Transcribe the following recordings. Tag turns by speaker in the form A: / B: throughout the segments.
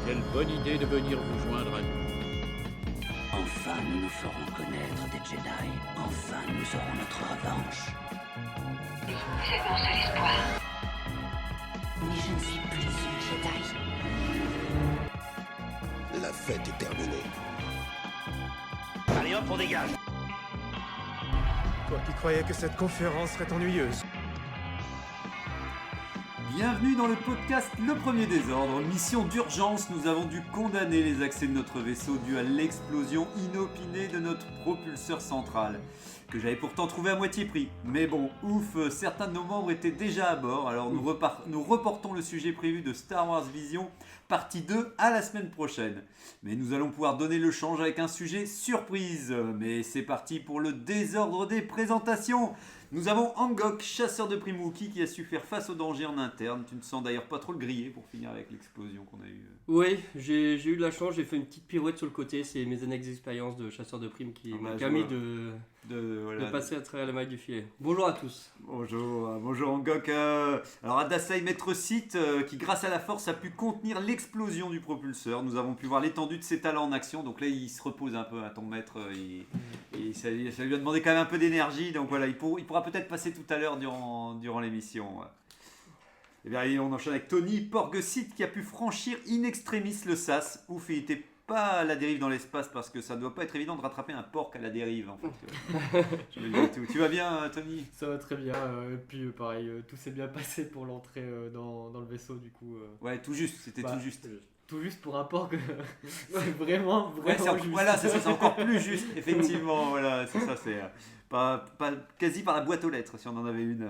A: Quelle bonne idée de venir vous joindre à nous.
B: Enfin, nous nous ferons connaître des Jedi. Enfin, nous aurons notre revanche.
C: Vous êtes mon seul espoir.
B: Mais je ne suis plus une Jedi.
D: La fête est terminée.
E: Allez hop, on dégage.
F: Toi qui croyais que cette conférence serait ennuyeuse.
G: Bienvenue dans le podcast Le Premier Désordre. Mission d'urgence, nous avons dû condamner les accès de notre vaisseau dû à l'explosion inopinée de notre propulseur central, que j'avais pourtant trouvé à moitié prix. Mais bon, ouf, certains de nos membres étaient déjà à bord, alors nous reportons le sujet prévu de Star Wars Vision, partie 2, à la semaine prochaine. Mais nous allons pouvoir donner le change avec un sujet surprise. Mais c'est parti pour le désordre des présentations. Nous avons Angok, chasseur de primes Wookie, qui a su faire face au danger en interne. Tu ne sens d'ailleurs pas trop le griller pour finir avec l'explosion qu'on a eue.
H: Oui, j'ai eu de la chance, j'ai fait une petite pirouette sur le côté. C'est mes années d'expérience de chasseur de primes qui m'ont permis de passer à travers la maille du filet. Bonjour à tous.
G: Bonjour Angok. Alors Adasai, maître Sith, qui grâce à la force a pu contenir l'explosion du propulseur. Nous avons pu voir l'étendue de ses talents en action. Donc là, il se repose un peu à ton maître. Et ça lui a demandé quand même un peu d'énergie. Donc voilà, il pourra peut-être passer tout à l'heure durant l'émission. Et bien, on enchaîne avec Tony Porgesit qui a pu franchir in extremis le SAS. Ouf, il était pas à la dérive dans l'espace parce que ça doit pas être évident de rattraper un porc à la dérive en fait. Tu vas bien, Tony?
I: Ça va très bien, et puis pareil, tout s'est bien passé pour l'entrée dans le vaisseau du coup.
G: Ouais, tout juste, c'était tout juste.
I: Tout juste pour un porc, c'est vraiment juste.
G: Voilà, c'est encore plus juste, effectivement. Voilà, c'est ça, c'est pas quasi par la boîte aux lettres, si on en avait une.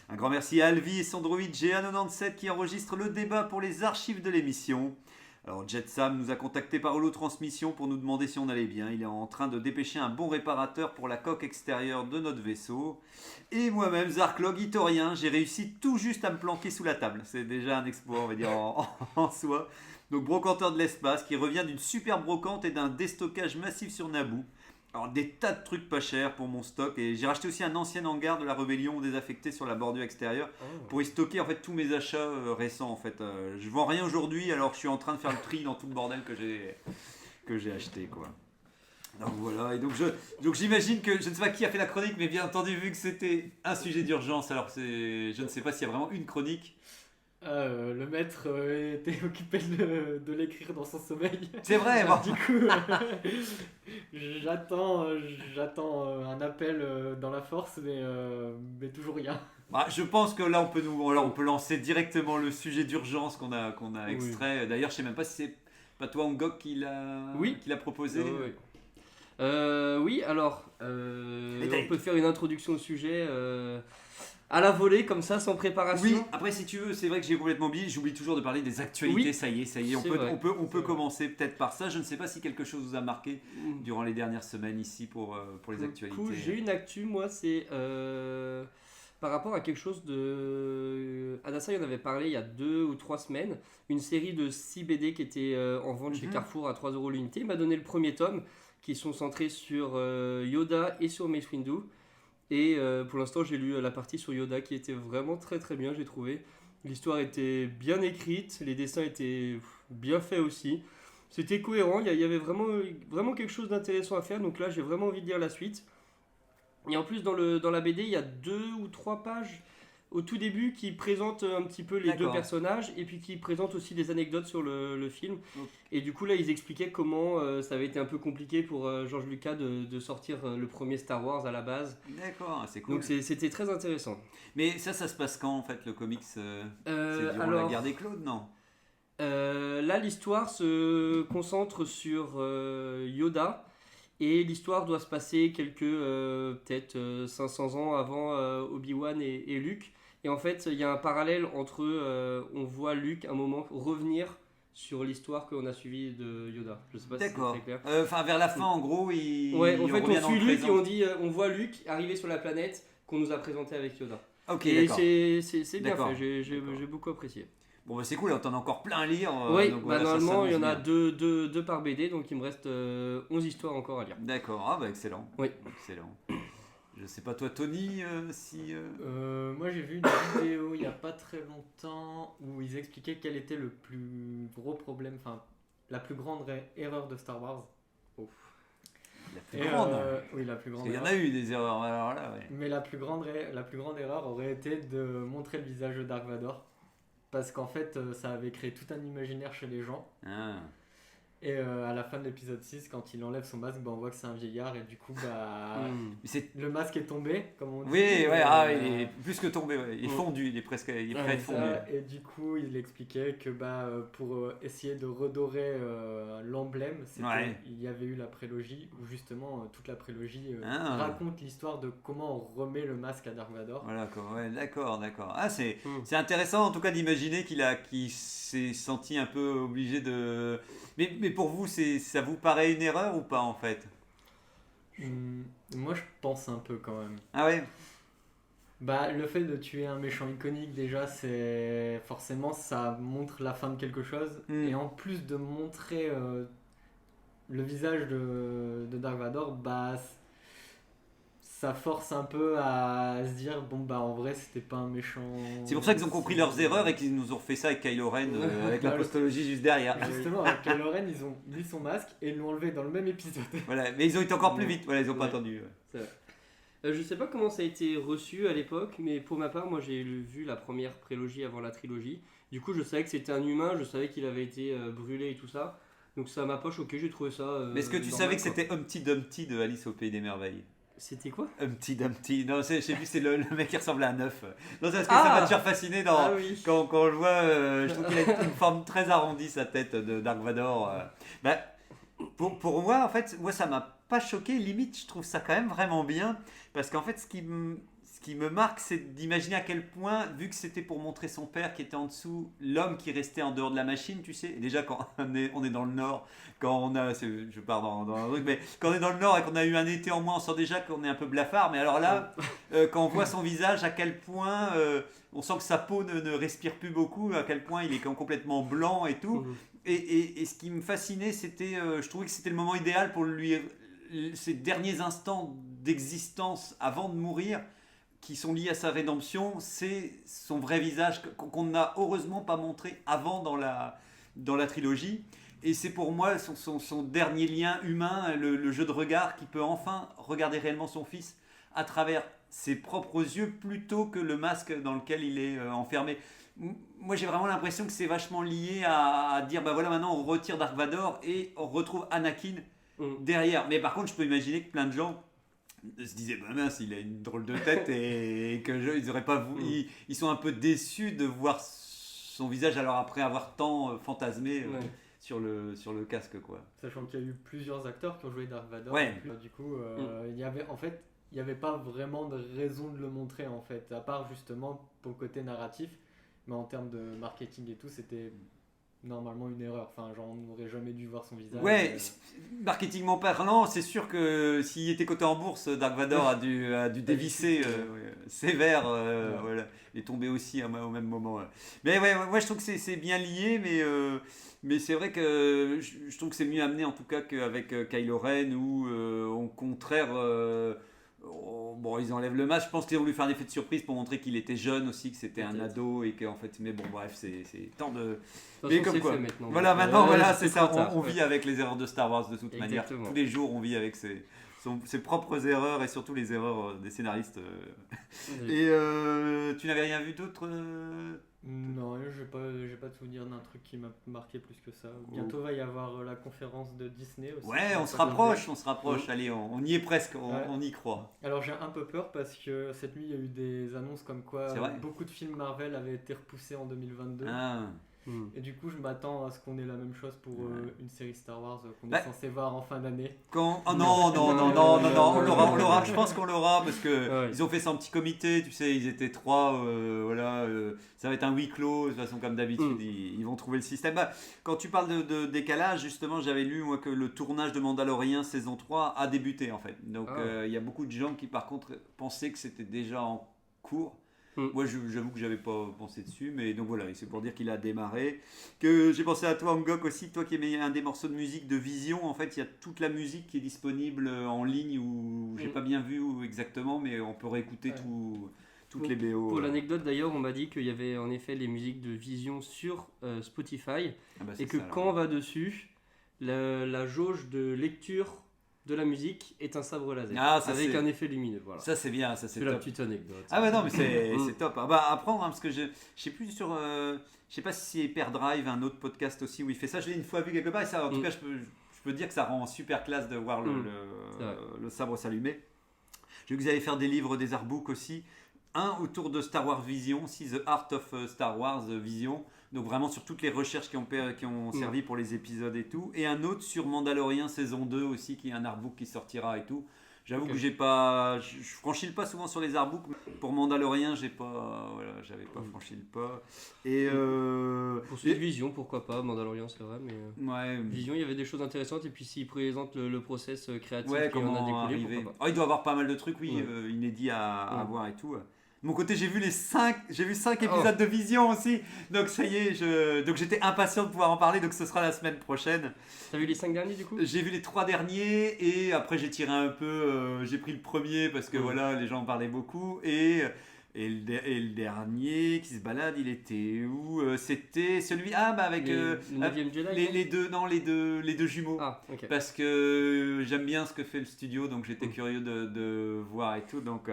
G: Un grand merci à Alvi et son droïde GA97 qui enregistre le débat pour les archives de l'émission. Alors Jetsam nous a contacté par holotransmission pour nous demander si on allait bien. Il est en train de dépêcher un bon réparateur pour la coque extérieure de notre vaisseau. Et moi-même, Zarklog Itorien, j'ai réussi tout juste à me planquer sous la table. C'est déjà un exploit, on va dire, en soi. Donc brocanteur de l'espace qui revient d'une super brocante et d'un déstockage massif sur Naboo. Alors des tas de trucs pas chers pour mon stock, et j'ai racheté aussi un ancien hangar de la rébellion désaffecté sur la bordure extérieure pour y stocker en fait tous mes achats récents en fait. Je vends rien aujourd'hui alors que je suis en train de faire le tri dans tout le bordel que j'ai acheté quoi. Donc voilà, et donc j'imagine que je ne sais pas qui a fait la chronique, mais bien entendu vu que c'était un sujet d'urgence, alors je ne sais pas s'il y a vraiment une chronique.
I: Le maître était occupé de l'écrire dans son sommeil.
G: C'est vrai, bon.
I: Du coup, j'attends un appel dans la force, mais toujours rien.
G: Bah, je pense que là on peut lancer directement le sujet d'urgence qu'on a extrait. Oui. D'ailleurs, je sais même pas si c'est pas toi Angok qui l'a proposé.
H: Oui, alors on peut faire une introduction au sujet. À la volée, comme ça, sans préparation.
G: Oui, après si tu veux, c'est vrai que j'ai complètement oublié, j'oublie toujours de parler des actualités, oui. ça y est, on peut commencer peut-être par ça. Je ne sais pas si quelque chose vous a marqué durant les dernières semaines ici pour les actualités.
H: Du coup, j'ai une actu, moi, c'est par rapport à quelque chose de... Adassa, il en avait parlé il y a 2 ou 3 semaines, une série de 6 BD qui était en vente chez Carrefour à 3€ l'unité. Il m'a donné le premier tome, qui sont centrés sur Yoda et sur Mace Windu. Et pour l'instant, j'ai lu la partie sur Yoda qui était vraiment très très bien, j'ai trouvé. L'histoire était bien écrite, les dessins étaient bien faits aussi. C'était cohérent, il y avait vraiment quelque chose d'intéressant à faire. Donc là, j'ai vraiment envie de lire la suite. Et en plus, dans la BD, il y a 2 ou 3 pages au tout début qui présentent un petit peu les deux personnages et puis qui présentent aussi des anecdotes sur le film. Et du coup là ils expliquaient comment ça avait été un peu compliqué pour George Lucas de sortir le premier Star Wars à la base.
G: D'accord, c'est cool.
H: Donc c'était très intéressant.
G: Mais ça se passe quand en fait le comics c'est durant la guerre des clones, non?
H: Là l'histoire se concentre sur Yoda. Et l'histoire doit se passer peut-être 500 ans avant Obi-Wan et Luke. Et en fait, il y a un parallèle entre on voit Luke un moment revenir sur l'histoire qu'on a suivie de Yoda. Je sais pas si c'est très clair.
G: Vers la fin, en gros,
H: on suit Luke et on voit Luke arriver sur la planète qu'on nous a présentée avec Yoda.
G: Ok,
H: et
G: d'accord.
H: c'est bien fait, j'ai beaucoup apprécié.
G: Bon, c'est cool, on en a encore plein à lire.
H: Oui, donc, normalement, il y en a 2 par BD, donc il me reste 11 histoires encore à lire.
G: D'accord, excellent.
H: Oui.
G: Excellent. Je sais pas toi Tony si...
I: Moi j'ai vu une vidéo il n'y a pas très longtemps où ils expliquaient quel était le plus gros problème, enfin la plus grande erreur de Star Wars.
G: La plus grande.
I: Oui, la plus grande.
G: Il y en
I: erreur.
G: a eu des erreurs, alors là, ouais.
I: Mais la plus grande erreur aurait été de montrer le visage de Dark Vador. Parce qu'en fait, ça avait créé tout un imaginaire chez les gens.
G: Ah.
I: Et à la fin de l'épisode 6, quand il enlève son masque, on voit que c'est un vieillard. Et du coup, le masque est tombé, comme on dit.
G: Oui, ouais, il est plus que tombé, ouais. Il est fondu, il est prêt à être fondu.
I: Et du coup, il expliquait que pour essayer de redorer l'emblème, il y avait eu la prélogie, où justement toute la prélogie raconte l'histoire de comment on remet le masque à Dark Vador.
G: Voilà, ouais, d'accord. Ah, c'est intéressant en tout cas d'imaginer qu'il s'est senti un peu obligé de... Mais pour vous, ça vous paraît une erreur ou pas en fait?
I: Moi, je pense un peu quand même.
G: Ah ouais?
I: Le fait de tuer un méchant iconique, déjà, c'est forcément, ça montre la fin de quelque chose. Et en plus de montrer le visage de Dark Vador, ça force un peu à se dire en vrai c'était pas un méchant.
G: C'est pour ça qu'ils ont compris leurs erreurs et qu'ils nous ont refait ça avec Kylo Ren avec la postologie juste derrière.
I: Justement, avec Kylo Ren, ils ont mis son masque et ils l'ont enlevé dans le même épisode.
G: Voilà, mais ils ont été encore plus vite, ils ont pas attendu.
H: C'est vrai. Je sais pas comment ça a été reçu à l'époque, mais pour ma part, moi j'ai vu la première prélogie avant la trilogie. Du coup, je savais que c'était un humain, je savais qu'il avait été brûlé et tout ça. Donc ça m'a pas choqué, j'ai trouvé ça.
G: Mais est-ce que tu savais que c'était Humpty Dumpty de Alice au Pays des Merveilles?
H: C'était quoi?
G: Humpty Dumpty. Non, je sais plus, c'est le mec qui ressemble à un œuf. Non, c'est parce que ça m'a toujours fasciné quand on le voit. Je trouve qu'il a une forme très arrondie, sa tête de Dark Vador. Pour moi, en fait, ça m'a pas choqué. Limite, je trouve ça quand même vraiment bien. Parce qu'en fait, ce qui me marque, c'est d'imaginer à quel point, vu que c'était pour montrer son père qui était en dessous, l'homme qui restait en dehors de la machine, tu sais. Et déjà, quand on est dans le Nord, je pars dans un truc, mais quand on est dans le Nord et qu'on a eu un été en moins, on sent déjà qu'on est un peu blafard. Mais alors là, quand on voit son visage, à quel point on sent que sa peau ne respire plus beaucoup, à quel point il est complètement blanc et tout. Et ce qui me fascinait, c'était, je trouvais que c'était le moment idéal pour lui, ses derniers instants d'existence avant de mourir, qui sont liés à sa rédemption, c'est son vrai visage qu'on n'a heureusement pas montré avant dans la trilogie. Et c'est pour moi son dernier lien humain, le jeu de regard, qui peut enfin regarder réellement son fils à travers ses propres yeux plutôt que le masque dans lequel il est enfermé. Moi j'ai vraiment l'impression que c'est vachement lié à dire voilà, maintenant on retire Dark Vador et on retrouve Anakin derrière. Mais par contre je peux imaginer que plein de gens se disaient mince, il a une drôle de tête et que ils auraient pas ils sont un peu déçus de voir son visage alors après avoir tant fantasmé sur le casque, quoi.
I: Sachant qu'il y a eu plusieurs acteurs qui ont joué Dark Vador. Du coup il y avait pas vraiment de raison de le montrer en fait, à part justement pour le côté narratif. Mais en termes de marketing et tout, c'était normalement une erreur. Enfin, on n'aurait jamais dû voir son visage.
G: Ouais, marketingment parlant, c'est sûr que s'il était coté en bourse, Dark Vador a dû dévisser sévère. Voilà. Il est tombé aussi au même moment. Mais moi je trouve que c'est bien lié, mais c'est vrai que je trouve que c'est mieux amené en tout cas qu'avec Kylo Ren où au contraire... ils enlèvent le masque. Je pense qu'ils ont voulu faire un effet de surprise pour montrer qu'il était jeune aussi, que c'était un ado et qu'en fait, mais bon, bref, c'est tant de. Mais comme quoi. Maintenant, maintenant, c'est ça. On vit avec les erreurs de Star Wars de toute manière. Tous les jours, on vit avec ses propres erreurs et surtout les erreurs des scénaristes. Et tu n'avais rien vu d'autre?
I: Non, j'ai pas de souvenir d'un truc qui m'a marqué plus que ça. Bientôt va y avoir la conférence de Disney aussi.
G: Ouais, on se rapproche. Allez, on y est presque, on y croit.
I: Alors j'ai un peu peur parce que cette nuit il y a eu des annonces comme quoi beaucoup de films Marvel avaient été repoussés en 2022. Et du coup je m'attends à ce qu'on ait la même chose pour une série Star Wars qu'on est censé voir en fin d'année.
G: Non, on l'aura, je pense qu'on l'aura parce que ils ont fait ça en petit comité, tu sais, ils étaient 3, ça va être un huis clos, de toute façon comme d'habitude, ils vont trouver le système. Quand tu parles de décalage, justement, j'avais lu moi que le tournage de Mandalorian saison 3 a débuté en fait. Donc il y a beaucoup de gens qui par contre pensaient que c'était déjà en cours. Moi j'avoue que j'avais pas pensé dessus, mais donc voilà, c'est pour dire qu'il a démarré. Que j'ai pensé à toi Ngok aussi, toi qui aimais un des morceaux de musique de Vision. En fait il y a toute la musique qui est disponible en ligne où j'ai pas bien vu exactement, mais on peut réécouter toutes les BO.
H: Pour l'anecdote d'ailleurs, on m'a dit qu'il y avait en effet les musiques de Vision sur Spotify et que quand on va dessus, la jauge de lecture de la musique est un sabre laser avec un effet lumineux. Voilà.
G: Ça c'est bien, ça c'est
H: top.
G: La
H: petite anecdote.
G: Ah ouais non mais c'est top. Ah bah à prendre parce que je sais plus sur je sais pas si c'est Hyperdrive, un autre podcast aussi où il fait ça. Je l'ai une fois vu quelque part et ça en tout cas je peux dire que ça rend super classe de voir le sabre s'allumer. J'ai vu que vous allez faire des livres, des artbooks aussi. Un autour de Star Wars Vision, aussi The Art of Star Wars Vision. Donc vraiment sur toutes les recherches qui ont servi pour les épisodes et tout. Et un autre sur Mandalorian saison 2 aussi, qui est un artbook qui sortira et tout. J'avoue que je franchis le pas souvent sur les artbooks. Pour Mandalorian, j'avais pas franchi le pas. Et
H: pour celui de Vision, pourquoi pas, Mandalorian c'est vrai, mais Vision il y avait des choses intéressantes et puis s'il présente le process créatif qui en a découlé, pourquoi pas.
G: Il doit avoir pas mal de trucs, inédits à voir et tout. De mon côté, j'ai vu 5 épisodes de Vision aussi. Donc ça y est, donc j'étais impatient de pouvoir en parler. Donc ce sera la semaine prochaine.
H: T'as vu les 5 derniers du coup ?
G: J'ai vu les 3 derniers et après j'ai tiré un peu. J'ai pris le premier parce que voilà, les gens en parlaient beaucoup. Et le dernier qui se balade, il était où ? C'était celui avec
H: le 9e Jedi,
G: les deux jumeaux.
H: Ah, okay.
G: Parce que j'aime bien ce que fait le studio, donc j'étais curieux de voir et tout. Donc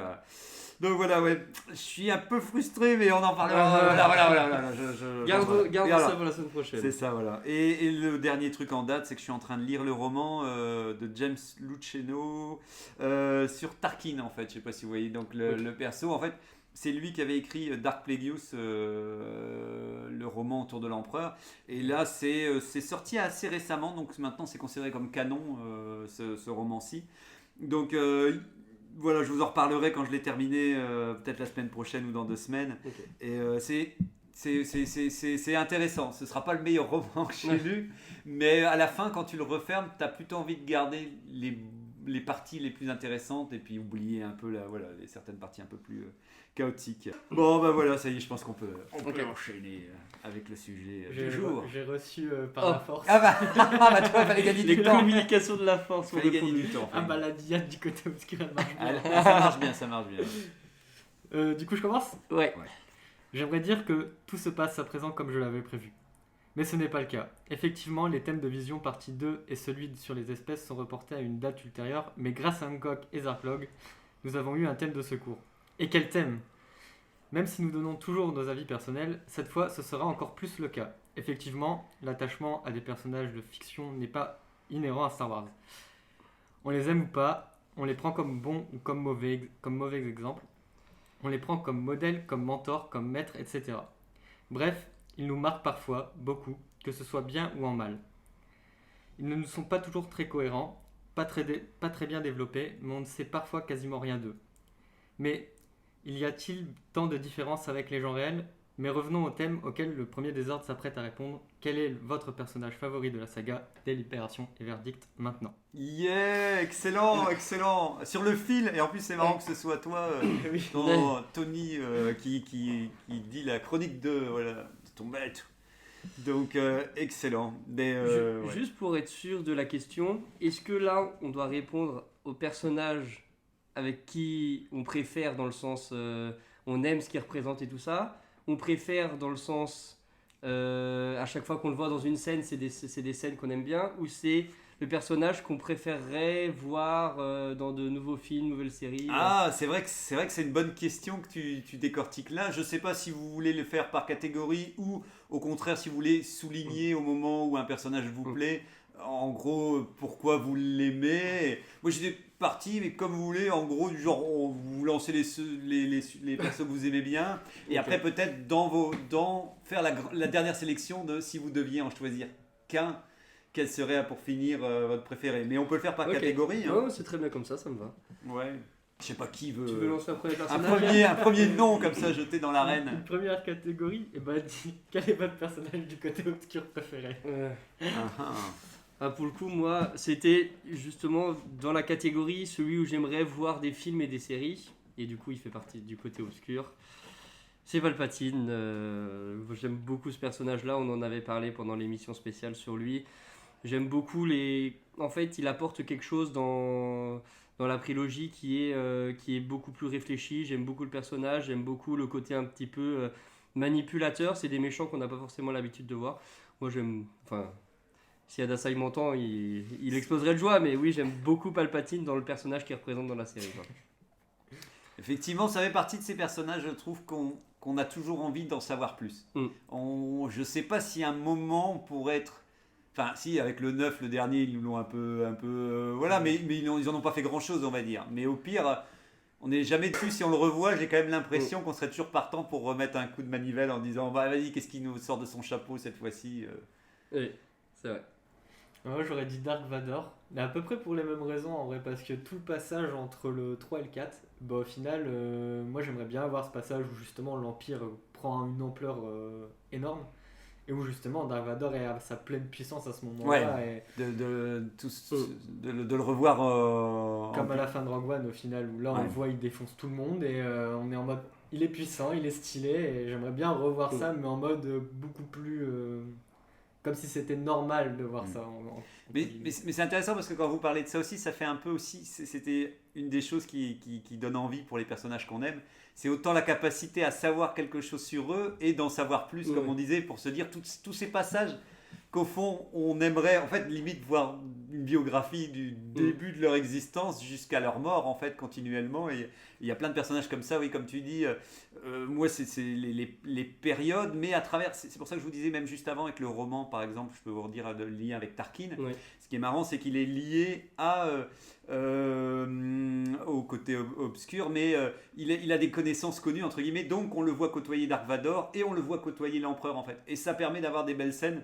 G: voilà, je suis un peu frustré, mais on en parlera. Voilà.
H: Garde ça pour la semaine prochaine.
G: C'est ça, voilà. Et le dernier truc en date, c'est que je suis en train de lire le roman de James Luceno sur Tarkin, en fait. Je sais pas si vous voyez. Donc le perso, en fait, c'est lui qui avait écrit Dark Plagueis, le roman autour de l'empereur. Et là, c'est sorti assez récemment, donc maintenant c'est considéré comme canon, ce roman-ci. Donc voilà, je vous en reparlerai quand je l'ai terminé, peut-être la semaine prochaine ou dans 2 semaines. Okay. Et c'est intéressant. Ce ne sera pas le meilleur roman que j'ai lu, mais à la fin, quand tu le refermes, tu as plutôt envie de garder les parties les plus intéressantes et puis oublier un peu certaines parties un peu plus chaotiques. Bon, voilà, ça y est, je pense qu'on peut enchaîner avec le sujet du jour.
I: J'ai reçu par la force.
G: Tu vois, il fallait gagner du temps.
H: Les communications de la force.
G: Il fallait gagner du temps.
I: La diade du côté obscur,
G: ça marche bien.
I: Du coup, je commence ?
H: Ouais.
I: J'aimerais dire que tout se passe à présent comme je l'avais prévu. Mais ce n'est pas le cas. Effectivement, les thèmes de Vision partie 2 et celui sur les espèces sont reportés à une date ultérieure, mais grâce à Hancock et Zarklog, nous avons eu un thème de secours. Et quel thème ? Même si nous donnons toujours nos avis personnels, cette fois ce sera encore plus le cas. Effectivement, l'attachement à des personnages de fiction n'est pas inhérent à Star Wars. On les aime ou pas, on les prend comme bons ou comme mauvais exemples, on les prend comme modèles, comme mentors, comme maîtres, etc. Bref, ils nous marquent parfois, beaucoup, que ce soit bien ou en mal. Ils ne nous sont pas toujours très cohérents, pas très bien développés, mais on ne sait parfois quasiment rien d'eux. Mais y a-t-il tant de différences avec les gens réels ? Mais revenons au thème auquel le premier des ordres s'apprête à répondre. Quel est votre personnage favori de la saga ? Délibération et verdict maintenant.
G: Yeah, excellent. Sur le fil, et en plus c'est marrant que ce soit toi, Tony, qui dit la chronique de ton maître. Donc excellent.
H: Juste pour être sûr de la question, est-ce que là on doit répondre au personnage avec qui on préfère dans le sens on aime ce qu'il représente et tout ça, on préfère dans le sens à chaque fois qu'on le voit dans une scène c'est des scènes qu'on aime bien, ou c'est le personnage qu'on préférerait voir dans de nouveaux films, nouvelles séries
G: c'est vrai que c'est une bonne question que tu décortiques là. Je sais pas si vous voulez le faire par catégorie ou au contraire si vous voulez souligner au moment où un personnage vous plaît, en gros pourquoi vous l'aimez. Moi j'étais parti, mais comme vous voulez, en gros, du genre, vous lancez les persos que vous aimez bien, et après peut-être faire la dernière sélection de si vous deviez en choisir qu'un, quel serait pour finir votre préféré. Mais on peut le faire par catégorie.
H: Oh, c'est très bien comme ça me va.
G: Ouais. Je sais pas qui veut.
H: Tu veux lancer un premier personnage ?
G: Un premier nom comme ça jeté dans l'arène.
I: Une première catégorie, quel est votre personnage du côté obscur préféré ?
H: Pour le coup, moi, c'était justement dans la catégorie celui où j'aimerais voir des films et des séries. Et du coup, il fait partie du côté obscur. C'est Palpatine. J'aime beaucoup ce personnage-là. On en avait parlé pendant l'émission spéciale sur lui. J'aime beaucoup En fait, il apporte quelque chose dans la prélogie qui est beaucoup plus réfléchi. J'aime beaucoup le personnage. J'aime beaucoup le côté un petit peu manipulateur. C'est des méchants qu'on n'a pas forcément l'habitude de voir. Moi, Si Adasai m'entend, il exploserait de joie, mais oui, j'aime beaucoup Palpatine dans le personnage qu'il représente dans la série. Quoi.
G: Effectivement, ça fait partie de ces personnages, je trouve, qu'on a toujours envie d'en savoir plus. Je sais pas si un moment pourrait être... Enfin, si, avec le 9, le dernier, ils nous l'ont un peu voilà, mais ils en ont pas fait grand-chose, on va dire. Mais au pire, on n'est jamais dessus. Si on le revoit, j'ai quand même l'impression qu'on serait toujours partant pour remettre un coup de manivelle en disant bah, vas-y, qu'est-ce qui nous sort de son chapeau cette fois-ci
H: Oui, c'est vrai.
I: Moi j'aurais dit Dark Vador, mais à peu près pour les mêmes raisons en vrai, parce que tout le passage entre le 3 et le 4, bah, au final, moi j'aimerais bien avoir ce passage où justement l'Empire prend une ampleur énorme, et où justement Dark Vador est à sa pleine puissance à ce moment-là.
G: Ouais, et de le revoir
I: comme à la fin de Rogue One au final, où là on le voit, il défonce tout le monde, et on est en mode, il est puissant, il est stylé, et j'aimerais bien revoir ça, mais en mode beaucoup plus... comme si c'était normal de voir ça.
G: Mais c'est intéressant parce que quand vous parlez de ça aussi, ça fait un peu aussi, c'était une des choses qui donne envie pour les personnages qu'on aime, c'est autant la capacité à savoir quelque chose sur eux et d'en savoir plus, comme on disait, pour se dire tous ces passages qu'au fond on aimerait en fait limite voir une biographie du début de leur existence jusqu'à leur mort en fait continuellement, et il y a plein de personnages comme ça, oui, comme tu dis, moi c'est les périodes, mais à travers, c'est pour ça que je vous disais même juste avant avec le roman par exemple, je peux vous redire le lien avec Tarkin. Ce qui est marrant, c'est qu'il est lié au côté obscur, mais il a des connaissances connues entre guillemets, donc on le voit côtoyer Dark Vador et on le voit côtoyer l'Empereur en fait, et ça permet d'avoir des belles scènes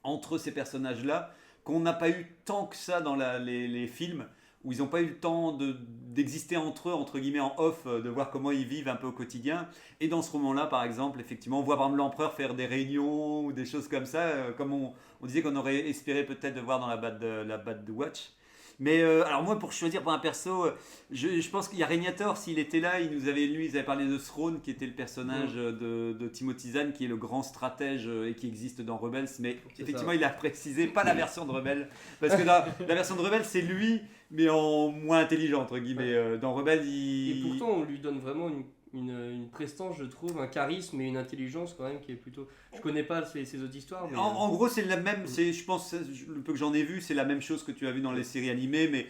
G: entre ces personnages-là, qu'on n'a pas eu tant que ça dans les films, où ils n'ont pas eu le temps d'exister entre eux, entre guillemets en off, de voir comment ils vivent un peu au quotidien. Et dans ce roman-là, par exemple, effectivement, on voit par exemple l'Empereur faire des réunions ou des choses comme ça, comme on disait qu'on aurait espéré peut-être de voir dans la Bad Watch. Mais alors moi, pour choisir pour un perso, je pense qu'il y a Régnator, s'il était là, ils avaient parlé de Throne, qui était le personnage de Timothy Zahn, qui est le grand stratège et qui existe dans Rebels, mais effectivement il a précisé, pas la version de Rebels, parce que dans la version de Rebels c'est lui, mais en moins intelligent entre guillemets. Dans Rebels
H: et pourtant on lui donne vraiment une prestance, je trouve, un charisme et une intelligence quand même qui est plutôt... Je connais pas ces autres histoires, mais...
G: En gros, c'est la même, je pense, le peu que j'en ai vu, c'est la même chose que tu as vu dans les séries animées, mais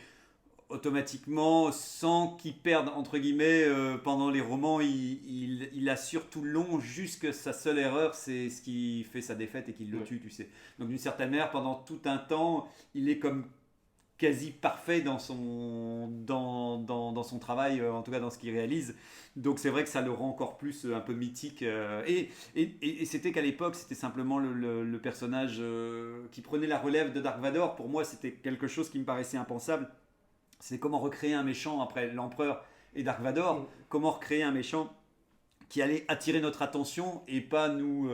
G: automatiquement, sans qu'il perde, entre guillemets, pendant les romans, il assure tout le long, jusque sa seule erreur, c'est ce qui fait sa défaite et qui le tue, tu sais. Donc d'une certaine manière, pendant tout un temps, il est comme quasi parfait dans son travail, en tout cas dans ce qu'il réalise. Donc c'est vrai que ça le rend encore plus un peu mythique. Et c'était qu'à l'époque, c'était simplement le personnage qui prenait la relève de Dark Vador. Pour moi, c'était quelque chose qui me paraissait impensable. C'est comment recréer un méchant après l'Empereur et Dark Vador. Comment recréer un méchant qui allait attirer notre attention et pas nous...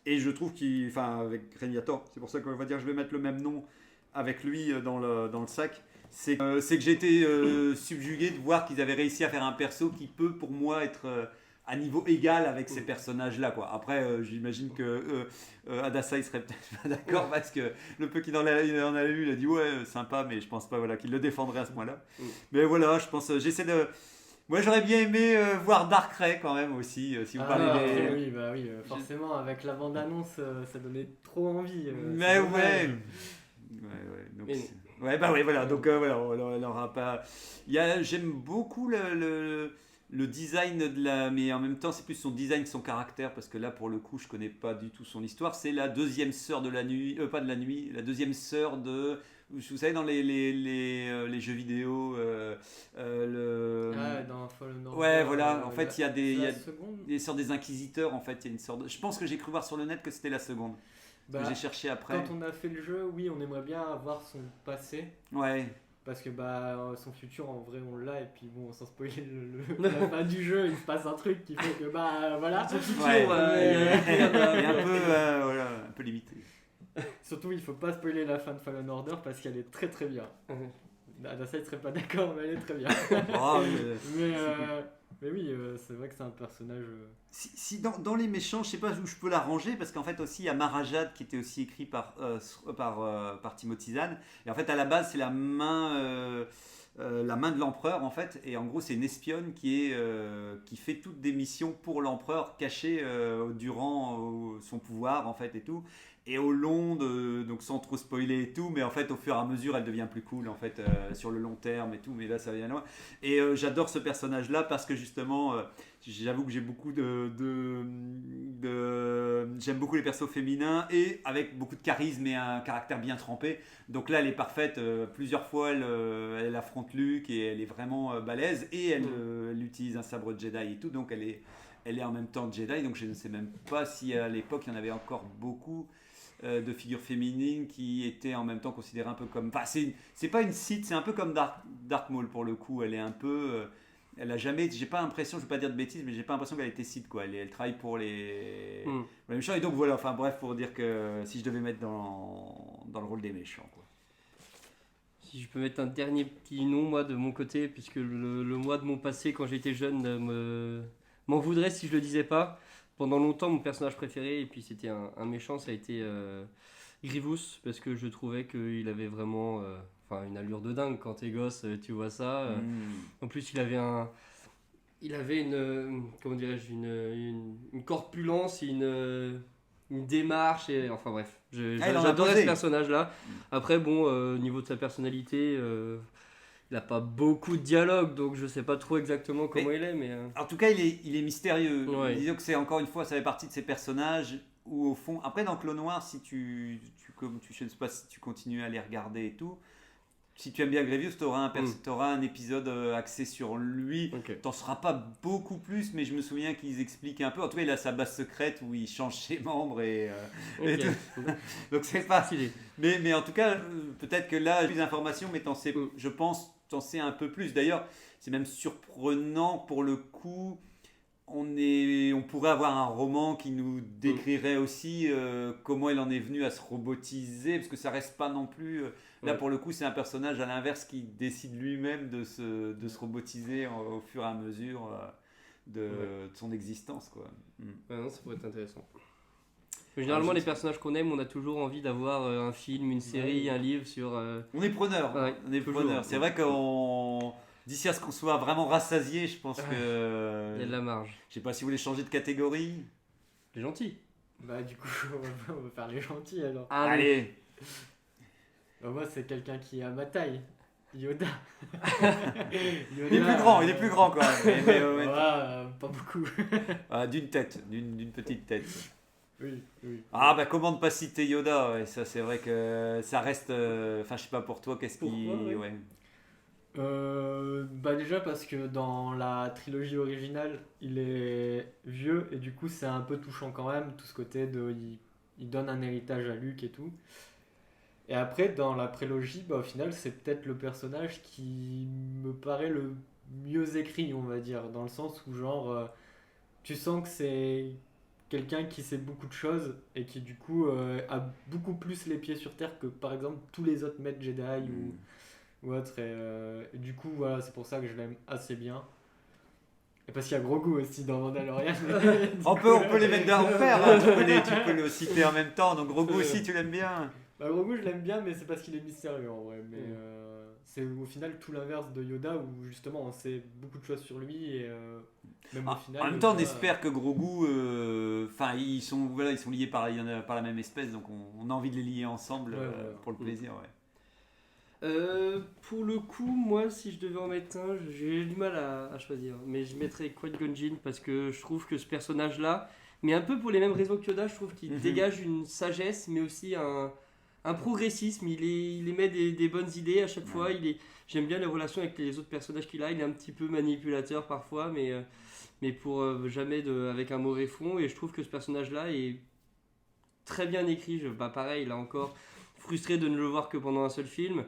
G: et je trouve avec Régnator, c'est pour ça qu'on va dire je vais mettre le même nom avec lui dans le sac, c'est que j'ai été subjugué de voir qu'ils avaient réussi à faire un perso qui peut pour moi être à niveau égal avec ces personnages-là, quoi. Après, j'imagine que Adasai serait peut-être pas d'accord parce que le peu qu'il en a lu, il a dit ouais, sympa, mais je pense pas qu'il le défendrait à ce point-là. Mais voilà, je pense, j'essaie de... Moi, j'aurais bien aimé voir Dark Ray quand même aussi, si vous parlez des...
I: Oui, forcément, avec la bande-annonce, ça donnait trop envie.
G: Mais ouais. Donc, voilà. Donc voilà, on n'aura pas. J'aime beaucoup le design de la, mais en même temps c'est plus son design, son caractère, parce que là pour le coup je connais pas du tout son histoire. C'est la deuxième sœur de la nuit, pas de la nuit, la deuxième sœur de. Vous savez dans les jeux vidéo,
I: dans Fallen Order.
G: Ouais, voilà. En fait, il y a des sortes des inquisiteurs. En fait, il y a une sorte. Je pense que j'ai cru voir sur le net que c'était la seconde. J'ai cherché après.
I: Quand on a fait le jeu, oui, on aimerait bien avoir son passé.
G: Ouais.
I: Parce que son futur, en vrai, on l'a. Et puis bon, sans spoiler la fin du jeu, il se passe un truc qui fait que voilà.
H: Son futur, il
G: est un peu limité.
I: Surtout, il faut pas spoiler la fin de Fallen Order parce qu'elle est très très bien. Adasai serait pas d'accord, mais elle est très bien. Mais oui, c'est vrai que c'est un personnage...
G: Si dans les méchants, je sais pas où je peux la ranger, parce qu'en fait aussi il y a Marajad qui était aussi écrit par Timothy Zahn, et en fait à la base c'est la main la main de l'empereur en fait, et en gros c'est une espionne qui fait toutes des missions pour l'empereur cachées durant son pouvoir en fait et tout. Et au long de, donc sans trop spoiler et tout, mais en fait au fur et à mesure elle devient plus cool en fait sur le long terme et tout, mais là ça vient loin. Et j'adore ce personnage là parce que justement j'avoue que j'ai beaucoup j'aime beaucoup les persos féminins et avec beaucoup de charisme et un caractère bien trempé. Donc là elle est parfaite, plusieurs fois elle affronte Luke et elle est vraiment balèze et elle utilise un sabre Jedi et tout, donc elle est en même temps Jedi, donc je ne sais même pas si à l'époque il y en avait encore beaucoup de figures féminines qui étaient en même temps considérées un peu comme... Enfin, c'est pas une Sith, c'est un peu comme Darth Maul pour le coup. Elle est un peu... elle a jamais... J'ai pas l'impression, je vais pas dire de bêtises, mais j'ai pas l'impression qu'elle était Sith, quoi. Elle travaille pour les méchants. Et donc voilà, enfin bref, pour dire que si je devais mettre dans le rôle des méchants, quoi.
H: Si je peux mettre un dernier petit nom, moi, de mon côté, puisque le moi de mon passé, quand j'étais jeune, m'en voudrait si je le disais pas. Pendant longtemps, mon personnage préféré, et puis c'était un méchant, ça a été Grievous, parce que je trouvais qu'il avait vraiment une allure de dingue. Quand t'es gosse, tu vois ça. En plus, il avait une comment dirais-je, une corpulence, une démarche, et enfin bref, j'adorais ce personnage-là. Après, bon, au niveau de sa personnalité... il n'a pas beaucoup de dialogue, donc je ne sais pas trop exactement comment il est. Mais
G: en tout cas, il est mystérieux.
H: Ouais.
G: Disons que c'est encore une fois, ça fait partie de ces personnages où au fond... Après, dans Clone Noir, si je ne sais pas si tu continues à les regarder et tout, si tu aimes bien Grievous, tu auras un épisode axé sur lui.
H: Okay.
G: Tu n'en seras pas beaucoup plus, mais je me souviens qu'ils expliquent un peu. En tout cas, il a sa base secrète où il change ses membres et tout. Donc c'est pas... Mais en tout cas, peut-être que là, plus d'informations, mais je pense t'en sais un peu plus. D'ailleurs, c'est même surprenant pour le coup. On pourrait avoir un roman qui nous décrirait aussi comment il en est venu à se robotiser, parce que ça reste pas non plus... Là, pour le coup, c'est un personnage à l'inverse qui décide lui-même de se robotiser au fur et à mesure de son existence, quoi.
H: Non, ça pourrait être intéressant. Mais généralement, les personnages qu'on aime, on a toujours envie d'avoir un film, une série, un livre sur...
G: On est preneur.
H: Ouais,
G: on est preneur. C'est vrai qu'on... D'ici à ce qu'on soit vraiment rassasié, je pense que...
H: Il y a de la marge.
G: Je sais pas si vous voulez changer de catégorie.
H: Les gentils.
I: Bah du coup, on va faire les gentils alors.
G: Allez.
I: Bah, moi, c'est quelqu'un qui est à ma taille. Yoda.
G: Il est plus grand quand même. Mais
I: pas beaucoup.
G: D'une petite tête.
I: Oui.
G: Ah bah comment ne pas citer Yoda, ouais, ça c'est vrai que ça reste... Enfin je sais pas pour toi, qu'est-ce qui... Ouais.
I: Bah déjà parce que dans la trilogie originale, il est vieux et du coup c'est un peu touchant quand même, tout ce côté de... Il donne un héritage à Luke et tout. Et après, dans la prélogie, bah, au final, c'est peut-être le personnage qui me paraît le mieux écrit, on va dire, dans le sens où, genre, tu sens que c'est quelqu'un qui sait beaucoup de choses et qui, du coup, a beaucoup plus les pieds sur terre que, par exemple, tous les autres maîtres Jedi ou autres. Et du coup, voilà, c'est pour ça que je l'aime assez bien. Et parce qu'il y a Grogu aussi dans Mandalorian.
G: on peut les mettre dans l'enfer, hein. Tu peux le citer en même temps, donc Grogu aussi, tu l'aimes bien.
I: Bah, Grogu je l'aime bien, mais c'est parce qu'il est mystérieux en vrai. Mais c'est au final tout l'inverse de Yoda où justement on sait beaucoup de choses sur lui et même au final.
G: En même temps, on espère que Grogu, ils sont liés par la même espèce, donc on a envie de les lier ensemble pour le plaisir. Ouais.
H: Pour le coup, moi, si je devais en mettre un, j'ai du mal à choisir, mais je mettrais Qui-Gon Jinn parce que je trouve que ce personnage-là, mais un peu pour les mêmes raisons que Yoda, je trouve qu'il dégage une sagesse, mais aussi un progressisme. Il émet des bonnes idées à chaque fois. J'aime bien les relations avec les autres personnages qu'il a. Il est un petit peu manipulateur parfois, mais pour jamais avec un mauvais fond. Et je trouve que ce personnage-là est très bien écrit. Pareil, là encore, frustré de ne le voir que pendant un seul film.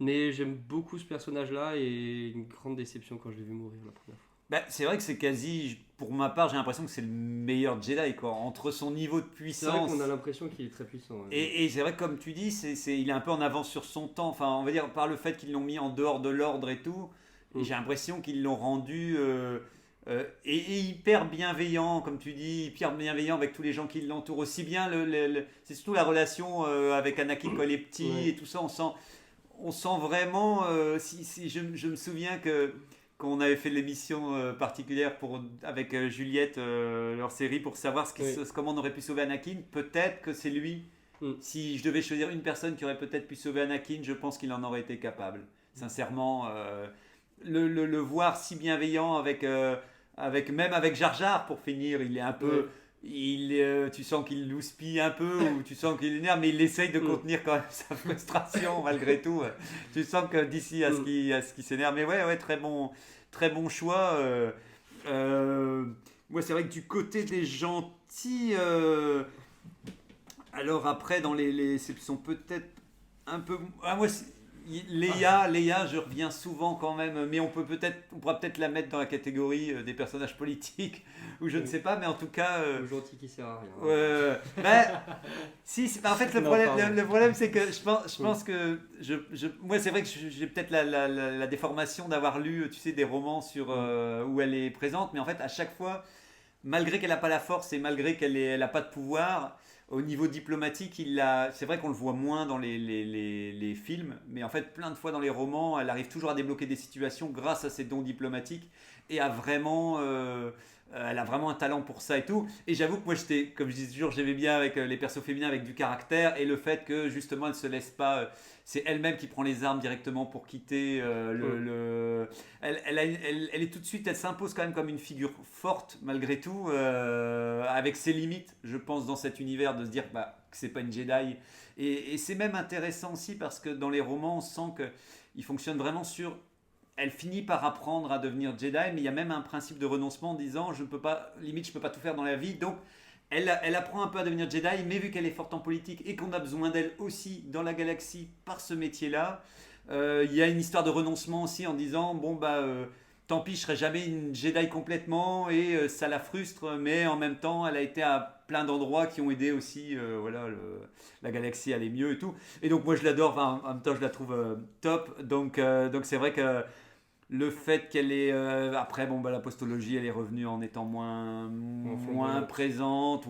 H: Mais j'aime beaucoup ce personnage-là et une grande déception quand je l'ai vu mourir la première fois.
G: C'est vrai que c'est quasi, pour ma part, j'ai l'impression que c'est le meilleur Jedi, quoi. Entre son niveau de puissance.
H: C'est vrai qu'on a l'impression qu'il est très puissant. Ouais.
G: Et c'est vrai que, comme tu dis, il est un peu en avance sur son temps. Enfin, on va dire, par le fait qu'ils l'ont mis en dehors de l'ordre et tout, et j'ai l'impression qu'ils l'ont rendu et hyper bienveillant, comme tu dis, hyper bienveillant avec tous les gens qui l'entourent. Aussi bien, c'est surtout la relation avec Anakin quand il est petit et tout ça, on sent vraiment, si je me souviens que quand on avait fait l'émission particulière avec Juliette, leur série, pour savoir comment on aurait pu sauver Anakin, peut-être que c'est lui. Si je devais choisir une personne qui aurait peut-être pu sauver Anakin, je pense qu'il en aurait été capable. Sincèrement, le voir si bienveillant même avec Jar Jar, pour finir, il est un peu... tu sens qu'il louspille un peu ou tu sens qu'il énerve, mais il essaye de contenir quand même sa frustration malgré tout. Tu sens que d'ici à ce qu'il s'énerve. Mais ouais, très bon choix. Moi, c'est vrai que du côté des gentils, alors après, dans les sont peut-être un peu... moi, Leia, je reviens souvent quand même, mais on pourra peut-être la mettre dans la catégorie des personnages politiques, ou je ne sais pas, mais en tout cas...
H: Le gentil qui sert à rien.
G: En fait, le problème, c'est que je pense que... moi, c'est vrai que j'ai peut-être la déformation d'avoir lu, tu sais, des romans où elle est présente, mais en fait, à chaque fois, malgré qu'elle n'a pas la force et malgré qu'elle n'a pas de pouvoir... Au niveau diplomatique, c'est vrai qu'on le voit moins dans les films, mais en fait, plein de fois dans les romans, elle arrive toujours à débloquer des situations grâce à ses dons diplomatiques et elle a vraiment un talent pour ça et tout. Et j'avoue que moi, comme je dis toujours, j'aimais bien avec les persos féminins avec du caractère et le fait que justement, elle ne se laisse pas... c'est elle-même qui prend les armes directement pour quitter elle est tout de suite, elle s'impose quand même comme une figure forte malgré tout, avec ses limites, je pense, dans cet univers, de se dire que c'est pas une Jedi. Et c'est même intéressant aussi parce que dans les romans, on sent qu'il fonctionne vraiment sur... Elle finit par apprendre à devenir Jedi, mais il y a même un principe de renoncement en disant je peux pas tout faire dans la vie, donc elle apprend un peu à devenir Jedi, mais vu qu'elle est forte en politique et qu'on a besoin d'elle aussi dans la galaxie par ce métier-là, il y a une histoire de renoncement aussi en disant tant pis, je serai jamais une Jedi complètement, et ça la frustre, mais en même temps, elle a été à plein d'endroits qui ont aidé aussi la galaxie à aller mieux et tout. Et donc moi je l'adore, en même temps je la trouve top, donc c'est vrai que le fait qu'elle est après la postologie, elle est revenue en étant moins présente,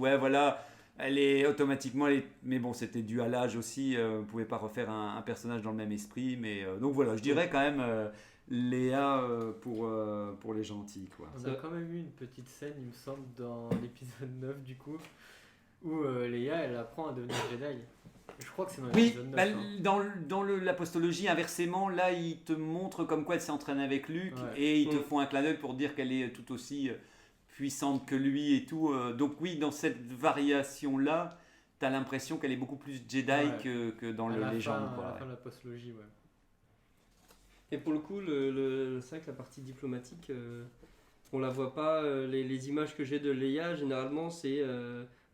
G: elle est automatiquement, mais bon, c'était dû à l'âge aussi, on pouvait pas refaire un personnage dans le même esprit, mais donc voilà, je dirais quand même Léa pour les gentils, quoi.
I: On a quand même eu une petite scène, il me semble, dans l'épisode 9 du coup, où Léa, elle apprend à devenir Jedi. Je crois que c'est dans l'épisode 9.
G: Dans la postologie, inversement, là, ils te montrent comme quoi elle s'entraîne avec Luke, et ils te font un clin d'œil pour dire qu'elle est tout aussi puissante que lui et tout. Donc oui, dans cette variation-là, t'as l'impression qu'elle est beaucoup plus Jedi que dans le légende.
I: À la fin de la postologie,
H: Et pour le coup, c'est vrai que la partie diplomatique, on la voit pas. Les images que j'ai de Leia, généralement, c'est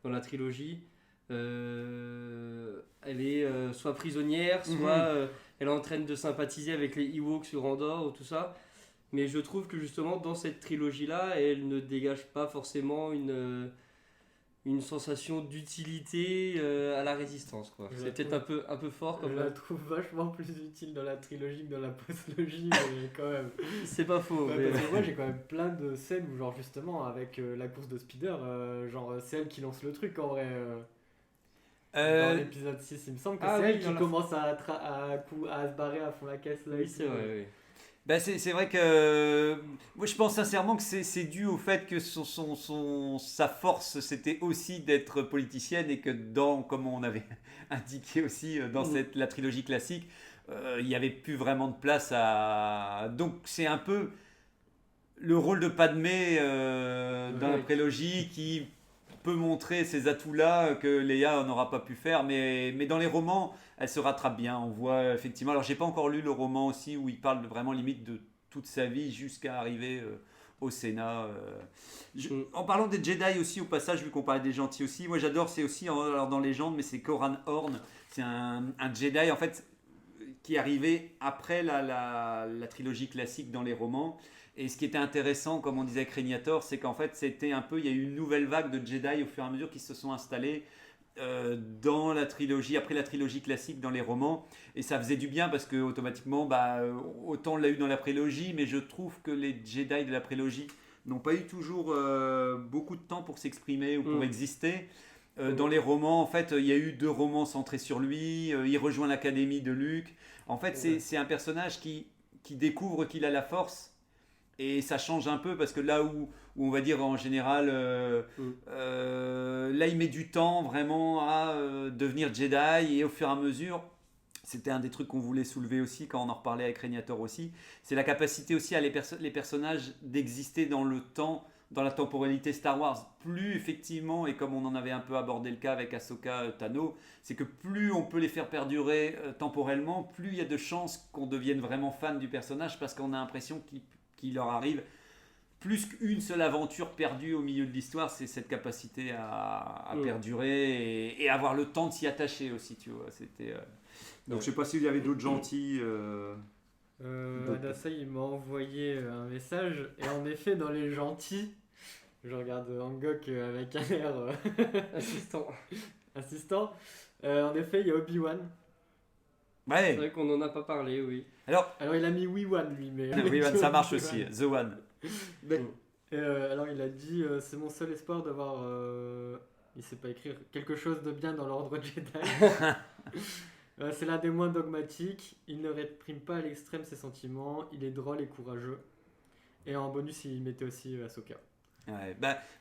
H: dans la trilogie. Elle est soit prisonnière, soit elle est en train de sympathiser avec les Ewoks sur Andorre ou tout ça. Mais je trouve que justement dans cette trilogie-là, elle ne dégage pas forcément une sensation d'utilité à la résistance, quoi. C'est peut-être un peu fort.
I: Je la trouve vachement plus utile dans la trilogie que dans la postlogie, mais quand même.
H: C'est pas faux.
I: Parce que moi j'ai quand même plein de scènes où genre justement avec la course de Speeder, c'est elle qui lance le truc en vrai. Dans l'épisode 6, il me semble que c'est elle qui commence à se barrer à fond la caisse là.
H: Oui, c'est vrai,
G: oui. C'est vrai que moi je pense sincèrement que c'est dû au fait que sa force c'était aussi d'être politicienne, et que comme on avait indiqué aussi dans la trilogie classique, il n'y avait plus vraiment de place donc c'est un peu le rôle de Padmé dans la prélogie qui peut montrer ces atouts-là que Leia n'aura pas pu faire, mais dans les romans, elle se rattrape bien. On voit effectivement... Alors, j'ai pas encore lu le roman aussi où il parle vraiment limite de toute sa vie jusqu'à arriver au Sénat. En parlant des Jedi aussi, au passage, vu qu'on parlait des gentils aussi, moi j'adore, c'est aussi alors dans Légende, mais c'est Corran Horn. C'est un Jedi, en fait, qui est arrivé après la trilogie classique dans les romans. Et ce qui était intéressant, comme on disait avec Régnator, c'est qu'en fait, c'était un peu, il y a eu une nouvelle vague de Jedi au fur et à mesure qui se sont installés dans la trilogie, après la trilogie classique dans les romans. Et ça faisait du bien parce que automatiquement, autant on l'a eu dans la prélogie, mais je trouve que les Jedi de la prélogie n'ont pas eu toujours beaucoup de temps pour s'exprimer ou pour exister. Dans les romans, en fait, il y a eu 2 romans centrés sur lui. Il rejoint l'académie de Luke. En fait, c'est un personnage qui découvre qu'il a la force. Et ça change un peu parce que là où on va dire en général, là il met du temps vraiment à devenir Jedi, et au fur et à mesure, c'était un des trucs qu'on voulait soulever aussi quand on en reparlait avec Régnator aussi, c'est la capacité aussi à les personnages d'exister dans le temps, dans la temporalité Star Wars. Plus effectivement, et comme on en avait un peu abordé le cas avec Ahsoka Tano, c'est que plus on peut les faire perdurer temporellement, plus il y a de chances qu'on devienne vraiment fan du personnage, parce qu'on a l'impression qu'il leur arrive plus qu'une seule aventure perdue au milieu de l'histoire. C'est cette capacité à perdurer et avoir le temps de s'y attacher aussi, tu vois. C'était, donc je sais pas s'il y avait d'autres gentils.
I: Adassa, il m'a envoyé un message, et en effet, dans les gentils, je regarde Angok avec un air assistant. En effet, il y a Obi-Wan.
G: Ouais.
H: C'est vrai qu'on n'en a pas parlé, oui.
G: Alors
I: il a mis Obi-Wan, lui, mais
G: Obi-Wan, ça marche aussi, The One.
I: Alors il a dit c'est mon seul espoir d'avoir il sait pas écrire quelque chose de bien dans l'ordre Jedi. C'est l'un des moins dogmatiques, il ne réprime pas à l'extrême ses sentiments, il est drôle et courageux. Et en bonus il mettait aussi Ahsoka.
G: Ouais,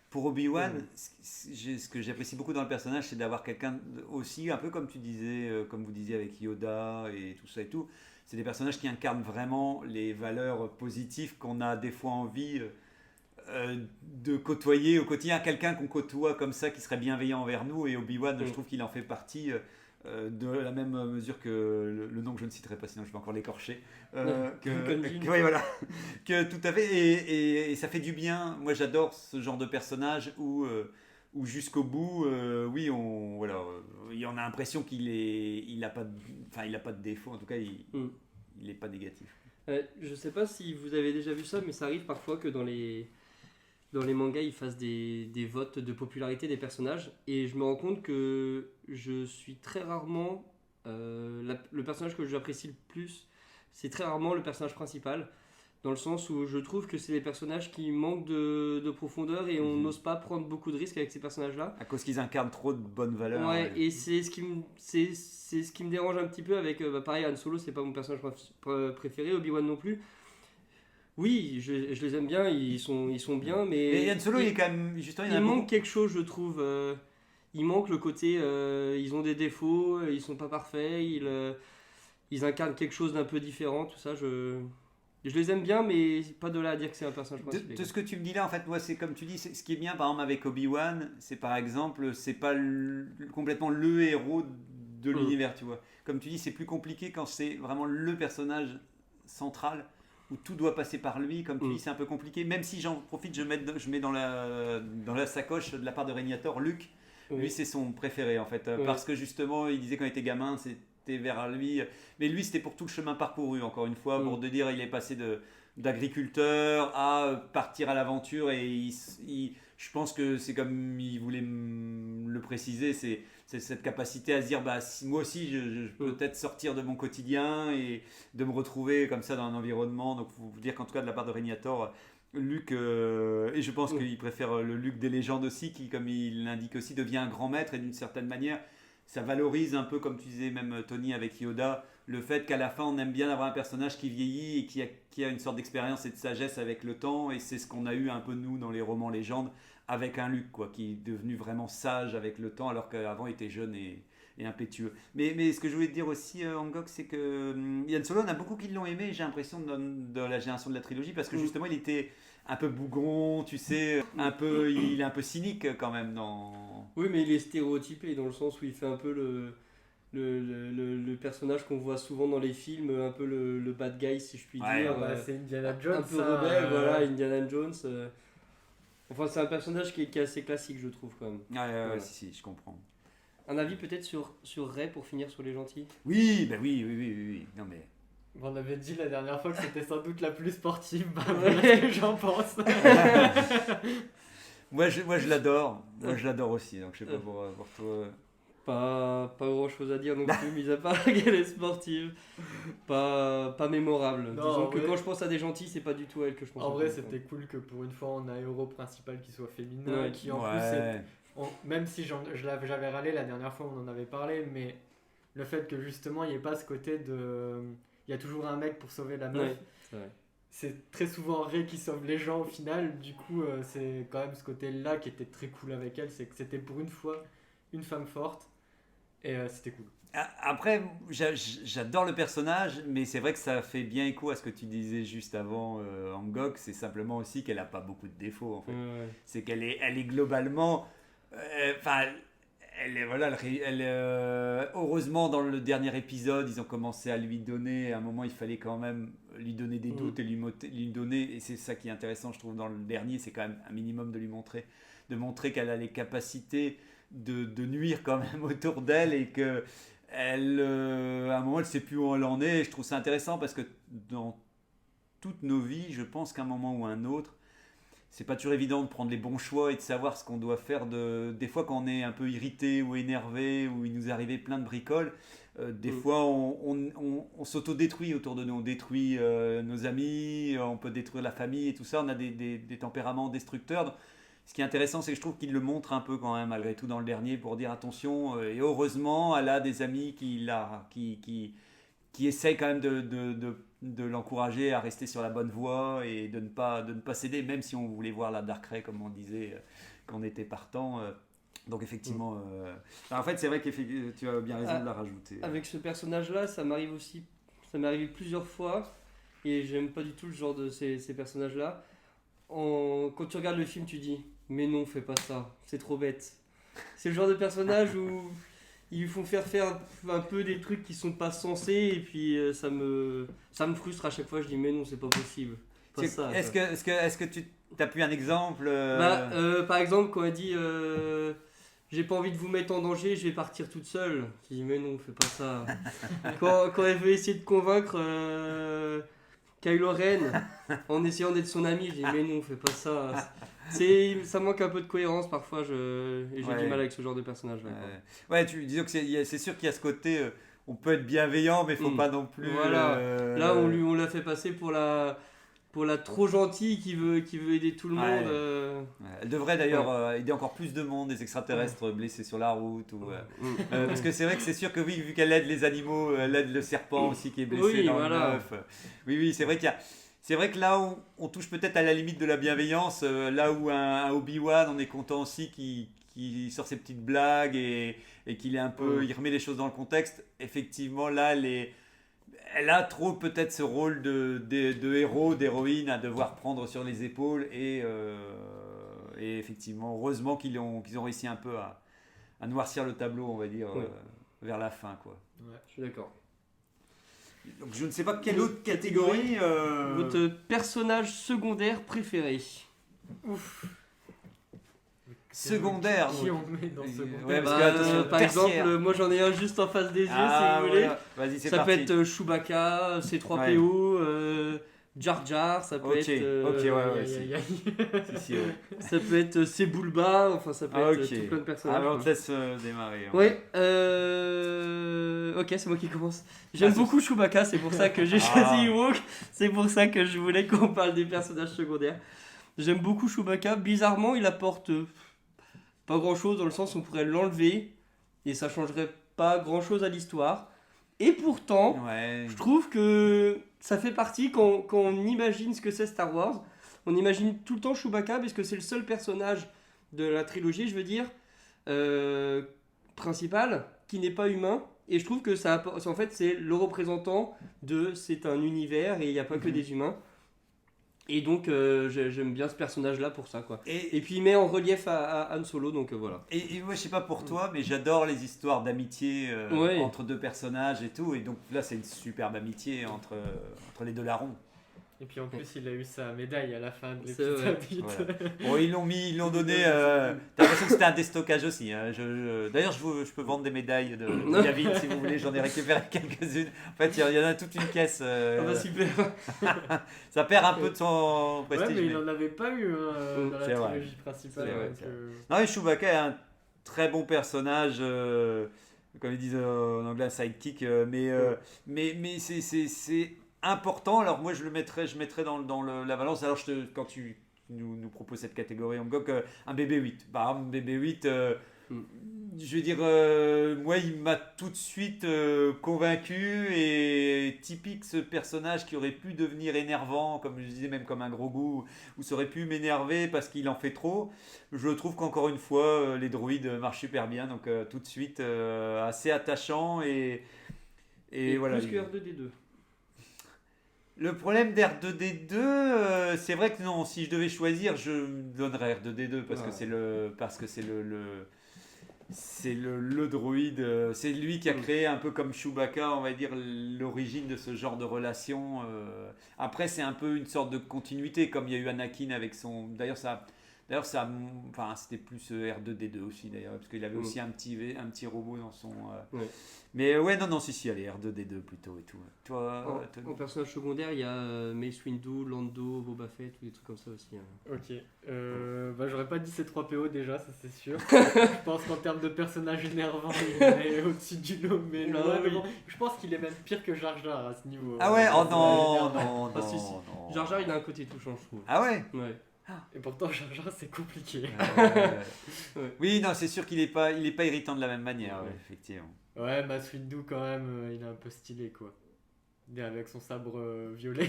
G: pour Obi-Wan, ce que j'apprécie beaucoup dans le personnage, c'est d'avoir quelqu'un aussi, un peu comme tu disais, comme vous disiez avec Yoda et tout ça et tout. C'est des personnages qui incarnent vraiment les valeurs positives qu'on a des fois envie de côtoyer au quotidien. Quelqu'un qu'on côtoie comme ça, qui serait bienveillant envers nous. Et Obi-Wan, je trouve qu'il en fait partie de la même mesure que le nom que je ne citerai pas, sinon je vais encore l'écorcher. Oui, voilà. Que tout à fait. Et ça fait du bien. Moi, j'adore ce genre de personnage où jusqu'au bout, oui, on a l'impression qu'il n'a pas de défaut. En tout cas, il n'est pas négatif.
H: Je sais pas si vous avez déjà vu ça, mais ça arrive parfois que dans les mangas, ils fassent des votes de popularité des personnages, et je me rends compte que je suis très rarement le personnage que j'apprécie le plus, c'est très rarement le personnage principal, dans le sens où je trouve que c'est des personnages qui manquent de profondeur, et on n'ose pas prendre beaucoup de risques avec ces personnages-là.
G: À cause qu'ils incarnent trop de bonnes valeurs.
H: Ouais, et c'est ce qui me dérange un petit peu avec... pareil, Han Solo, c'est pas mon personnage préféré, Obi-Wan non plus. Oui, je les aime bien, ils sont bien, mais...
G: Et Han Solo, il est quand même... Justement,
H: il manque quelque chose, je trouve. Il manque le côté... ils ont des défauts, ils sont pas parfaits, ils incarnent quelque chose d'un peu différent, tout ça, je les aime bien, mais pas de là à dire que c'est un personnage principal.
G: De ce que tu me dis là, en fait, moi, c'est comme tu dis, ce qui est bien, par exemple, avec Obi-Wan, c'est par exemple, c'est pas complètement le héros de l'univers, tu vois. Comme tu dis, c'est plus compliqué quand c'est vraiment le personnage central, où tout doit passer par lui. Comme tu dis, c'est un peu compliqué. Même si j'en profite, je mets dans la sacoche de la part de Régnator, Luke. Oui. Lui, c'est son préféré, en fait. Oui. Parce que justement, il disait quand il était gamin, c'était vers lui. Mais lui, c'était pour tout le chemin parcouru, encore une fois, pour te dire, il est passé d'agriculteur à partir à l'aventure. Et je pense que c'est comme il voulait le préciser, c'est cette capacité à se dire, moi aussi, je peux peut-être sortir de mon quotidien et de me retrouver comme ça dans un environnement. Donc, il faut dire qu'en tout cas, de la part de Régnator, Luke, et je pense qu'il préfère le Luke des légendes aussi, qui, comme il l'indique aussi, devient un grand maître, et d'une certaine manière, ça valorise un peu, comme tu disais même Tony avec Yoda, le fait qu'à la fin on aime bien avoir un personnage qui vieillit et qui a une sorte d'expérience et de sagesse avec le temps, et c'est ce qu'on a eu un peu nous dans les romans légendes avec un Luke, quoi, qui est devenu vraiment sage avec le temps, alors qu'avant il était jeune et impétueux. Mais ce que je voulais te dire aussi, Angok, c'est que Han Solo, on a beaucoup qui l'ont aimé, j'ai l'impression, dans la génération de la trilogie, parce que justement il était un peu bougon, tu sais, il est un peu cynique quand même dans...
H: Oui, mais il est stéréotypé dans le sens où il fait un peu le personnage qu'on voit souvent dans les films, un peu le bad guy, si je puis dire.
I: C'est Indiana Jones.
H: Un peu rebelle, voilà, Indiana Jones. Enfin, c'est un personnage qui est assez classique, je trouve, quand même.
G: Ouais, si, je comprends.
H: Un avis peut-être sur Rey pour finir sur les gentils ?
G: Oui, oui. Non, mais...
I: On avait dit la dernière fois que c'était sans doute la plus sportive, voilà ce que j'en pense.
G: moi je l'adore. Moi je l'adore aussi, donc je sais pas pour toi.
H: Pas grand chose à dire non plus, mis à part qu'elle est sportive. Pas mémorable. Non, disons que quand je pense à des gentils, c'est pas du tout à elle que je pense.
I: En vrai, c'était cool que pour une fois on a un héros principal qui soit féminin, qui en plus même si j'avais râlé la dernière fois, on en avait parlé, mais le fait que justement il n'y ait pas ce côté de. Il y a toujours un mec pour sauver la meuf.
H: Ouais.
I: C'est très souvent Ray qui sauve les gens au final. Du coup, c'est quand même ce côté-là qui était très cool avec elle. C'est que c'était pour une fois une femme forte. Et c'était cool.
G: Après, j'adore le personnage, mais c'est vrai que ça fait bien écho à ce que tu disais juste avant, Angok. C'est simplement aussi qu'elle n'a pas beaucoup de défauts, en fait. C'est qu'elle est globalement... heureusement, dans le dernier épisode, ils ont commencé à lui donner... À un moment, il fallait quand même lui donner des doutes et lui donner... Et c'est ça qui est intéressant, je trouve, dans le dernier. C'est quand même un minimum de montrer qu'elle a les capacités de nuire quand même autour d'elle et que... à un moment, elle ne sait plus où elle en est. Et je trouve ça intéressant parce que dans toutes nos vies, je pense qu'à un moment ou un autre, c'est pas toujours évident de prendre les bons choix et de savoir ce qu'on doit faire. Des fois, quand on est un peu irrité ou énervé, ou il nous est arrivé plein de bricoles, des fois, on s'autodétruit autour de nous. On détruit nos amis, on peut détruire la famille et tout ça. On a des tempéraments destructeurs. Donc, ce qui est intéressant, c'est que je trouve qu'il le montre un peu quand même, malgré tout, dans le dernier, pour dire attention. Et heureusement, elle a des amis qui essayent quand même de l'encourager à rester sur la bonne voie et de ne pas céder, même si on voulait voir la Dark Ray, comme on disait, quand on était partant. Donc effectivement, en fait, c'est vrai que tu as bien raison de la rajouter.
H: Avec ce personnage-là, ça m'est arrivé plusieurs fois, et j'aime pas du tout le genre de ces personnages-là. Quand tu regardes le film, tu dis mais non, fais pas ça, c'est trop bête. C'est le genre de personnage où ils font faire un peu des trucs qui sont pas censés, et puis ça me frustre à chaque fois. Je dis mais non, c'est pas possible. Pas ça,
G: est-ce que tu as pu un exemple
H: Par exemple, quand elle dit j'ai pas envie de vous mettre en danger, je vais partir toute seule. Je dis mais non, fais pas ça. quand elle veut essayer de convaincre Kylo Ren en essayant d'être son ami, je dis mais non, fais pas ça. Ça manque un peu de cohérence parfois, et j'ai du mal avec ce genre de personnage là.
G: Ouais, disons que c'est sûr qu'il y a ce côté, on peut être bienveillant, mais faut pas non plus.
H: Voilà. Là, on l'a fait passer pour la trop gentille qui veut aider tout le monde.
G: Elle devrait d'ailleurs aider encore plus de monde, des extraterrestres blessés sur la route. Parce que c'est vrai que c'est sûr que oui, vu qu'elle aide les animaux, elle aide le serpent aussi qui est blessé dans le œuf. Oui, c'est vrai qu'il y a... C'est vrai que là où on touche peut-être à la limite de la bienveillance, là où un Obi-Wan, on est content aussi qu'il sort ses petites blagues et qu'il est un peu, il remet les choses dans le contexte. Effectivement, là, elle a trop peut-être ce rôle de héros, d'héroïne à devoir prendre sur les épaules et effectivement, heureusement qu'ils ont réussi un peu à noircir le tableau, on va dire, vers la fin, quoi.
H: Ouais, je suis d'accord.
G: Donc je ne sais pas quelle autre catégorie.
H: Votre personnage secondaire préféré.
I: Ouf.
G: Secondaire.
I: Qui on met dans secondaire?
G: Ouais, parce que, attention,
H: par exemple, moi j'en ai un juste en face des yeux, si vous voulez.
G: Voilà. Vas-y, c'est
H: ça
G: parti.
H: peut être Chewbacca, C3PO, Jar Jar, ça peut être.
G: Si,
H: ça peut être Sebulba, enfin ça peut être tout plein de personnages.
G: On te laisse démarrer.
H: Ouais, ok, c'est moi qui commence. J'aime beaucoup Chewbacca, c'est pour ça que j'ai choisi Ewok. C'est pour ça que je voulais qu'on parle des personnages secondaires. J'aime beaucoup Chewbacca. Bizarrement, il apporte pas grand chose, dans le sens où on pourrait l'enlever et ça changerait pas grand chose à l'histoire. Et pourtant, je trouve que ça fait partie, quand on imagine ce que c'est Star Wars, on imagine tout le temps Chewbacca parce que c'est le seul personnage de la trilogie, je veux dire, principal, qui n'est pas humain. Et je trouve que en fait, c'est le représentant c'est un univers et il n'y a pas que des humains. Et donc j'aime bien ce personnage-là pour ça, quoi. Et puis il met en relief à Han Solo, donc voilà.
G: Et moi je sais pas pour toi, mais j'adore les histoires d'amitié entre deux personnages et tout. Et donc là c'est une superbe amitié entre les deux larrons.
I: Et puis en plus il a eu sa médaille à la fin de l'épisode.
G: Voilà. Bon, ils l'ont donné. T'as l'impression que c'était un déstockage aussi. Hein. D'ailleurs je peux vendre des médailles de David si vous voulez. J'en ai récupéré quelques-unes. En fait il y en a toute une caisse.
H: Super.
G: Ça perd un peu de son prestige.
I: Ouais, mais il n'en avait pas eu dans la trilogie principale.
G: Non, mais Chewbacca est un très bon personnage. Comme ils disent en anglais, un sidekick. Mais c'est important. Alors moi je mettrais dans la balance. Alors quand tu nous proposes cette catégorie Angok, un BB-8. Par exemple, BB-8, je veux dire, moi, il m'a tout de suite convaincu, et typique ce personnage qui aurait pu devenir énervant, comme je disais, même comme un gros goût, ou ça aurait pu m'énerver parce qu'il en fait trop. Je trouve qu'encore une fois, les droïdes marchent super bien, donc tout de suite assez attachant et voilà.
H: Plus que R2D2.
G: Le problème d'R2D2, c'est vrai que non, si je devais choisir, je donnerais R2D2 parce que c'est le droïde, c'est lui qui a créé un peu comme Chewbacca, on va dire, l'origine de ce genre de relation. Après, c'est un peu une sorte de continuité, comme il y a eu Anakin avec son. D'ailleurs, enfin, c'était plus R2D2 aussi, d'ailleurs, parce qu'il avait aussi un petit robot dans son. Mais ouais, non, si, allez, R2D2 plutôt et tout. Toi,
H: en personnage secondaire, il y a Mace Windu, Lando, Boba Fett, ou des trucs comme ça aussi.
I: Ok. J'aurais pas dit C3PO déjà, ça c'est sûr. Je pense qu'en termes de personnage énervant, il est au-dessus du lot, mais je pense qu'il est même pire que Jar Jar à ce niveau.
G: Ah ouais, non.
H: Jar Jar, il a un côté touchant, je trouve.
G: Ah ouais.
H: Ouais.
I: Et pourtant, Jar Jar, c'est compliqué.
G: Ouais. Oui, non, c'est sûr qu'il est pas irritant de la même manière, effectivement.
I: Ouais, Mace Windu quand même, il est un peu stylé quoi. Il est avec son sabre violet.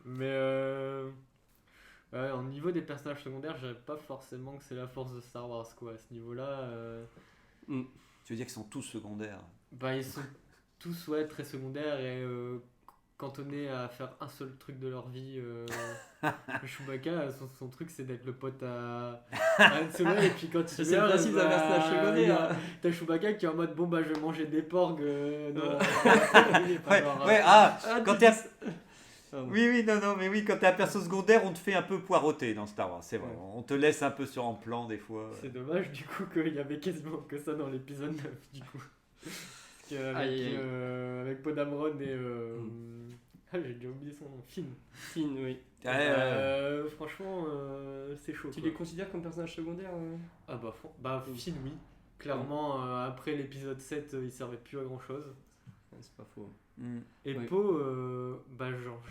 I: Mais ouais, au niveau des personnages secondaires, je dirais pas forcément que c'est la force de Star Wars quoi. À ce niveau-là.
G: Tu veux dire qu'ils sont tous secondaires?
I: Bah, ils sont tous très secondaires et cantonnés à faire un seul truc de leur vie. Chewbacca, son truc c'est d'être le pote à Han Solo, et puis quand il
H: c'est le principe d'un personnage secondaire.
I: T'as Chewbacca qui est en mode bon bah je vais manger des porgs.
G: Quand t'es oui, non, mais oui, quand t'es un perso secondaire, on te fait un peu poireauter dans Star Wars, c'est vrai. On te laisse un peu en plan des fois.
I: C'est dommage du coup qu'il y avait quasiment que ça dans l'épisode 9 du coup. Avec Poe Dameron et j'ai déjà oublié son nom.
H: Finn, oui.
I: Franchement, c'est chaud.
H: Tu les considères comme personnages secondaires
I: Ah Finn, oui. Clairement, après l'épisode 7, il servait plus à grand chose.
H: C'est pas faux.
I: Et Poe,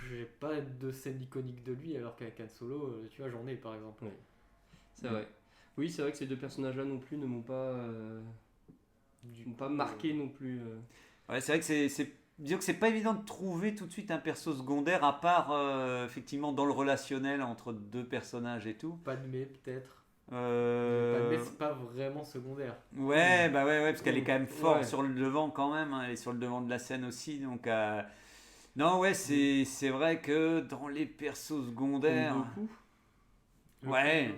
I: j'ai pas de scène iconique de lui, alors qu'avec Han Solo, tu vois, j'en ai par exemple.
H: Oui. C'est vrai. Oui, c'est vrai que ces deux personnages-là non plus ne m'ont pas marqué non plus.
G: Ouais, c'est vrai que disons que c'est pas évident de trouver tout de suite un perso secondaire, à part effectivement dans le relationnel entre deux personnages et tout.
I: Padmé peut-être. Padmé c'est pas vraiment secondaire.
G: Ouais, parce qu'elle est quand même forte sur le devant quand même, elle est sur le devant de la scène aussi, donc non ouais c'est vrai que dans les persos secondaires. Ouais,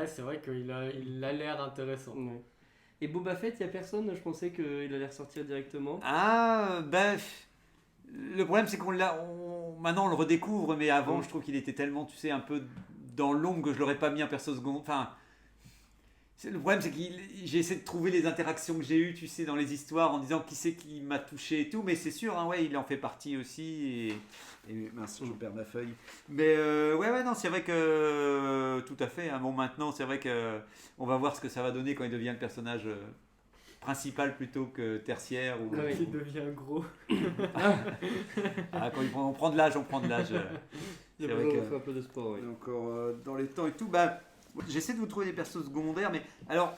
I: c'est vrai qu'il a l'air intéressant.
H: Ouais. Et Boba Fett, il n'y a personne, je pensais qu'il allait ressortir directement.
G: Le problème c'est maintenant on le redécouvre, mais avant je trouve qu'il était tellement, tu sais, un peu dans l'ombre que je l'aurais pas mis en perso secondaire. Enfin, le problème c'est que j'ai essayé de trouver les interactions que j'ai eues, tu sais, dans les histoires en disant qui c'est qui m'a touché et tout, mais c'est sûr, il en fait partie aussi. Et mince, je perds ma feuille. Mais non, c'est vrai que tout à fait. Bon, maintenant, c'est vrai que on va voir ce que ça va donner quand il devient le personnage principal plutôt que tertiaire.
I: Quand il devient gros.
G: Quand on prend de l'âge,
H: C'est vrai qu'on fait un peu de sport, oui.
G: Encore dans les temps et tout. J'essaie de vous trouver des persos secondaires, mais alors.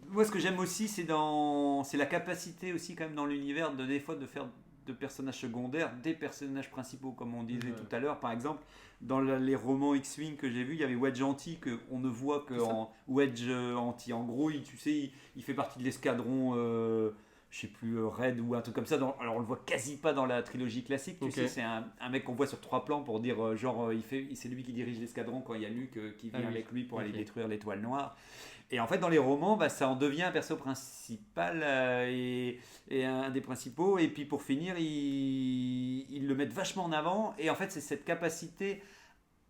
G: Moi, ce que j'aime aussi, c'est la capacité aussi quand même dans l'univers des fois de faire de personnages secondaires des personnages principaux, comme on disait tout à l'heure. Par exemple, dans les romans X-Wing que j'ai vus, il y avait Wedge Anti, qu'on ne voit que Wedge Anti. En gros, il fait partie de l'escadron, je sais plus, Red ou un truc comme ça. Alors, on le voit quasi pas dans la trilogie classique. Tu sais, c'est un mec qu'on voit sur 3 plans pour dire, c'est lui qui dirige l'escadron quand il y a Luke qui vient avec lui pour aller détruire l'étoile noire. Et en fait, dans les romans, ça en devient un perso principal et un des principaux. Et puis pour finir, ils le mettent vachement en avant. Et en fait, c'est cette capacité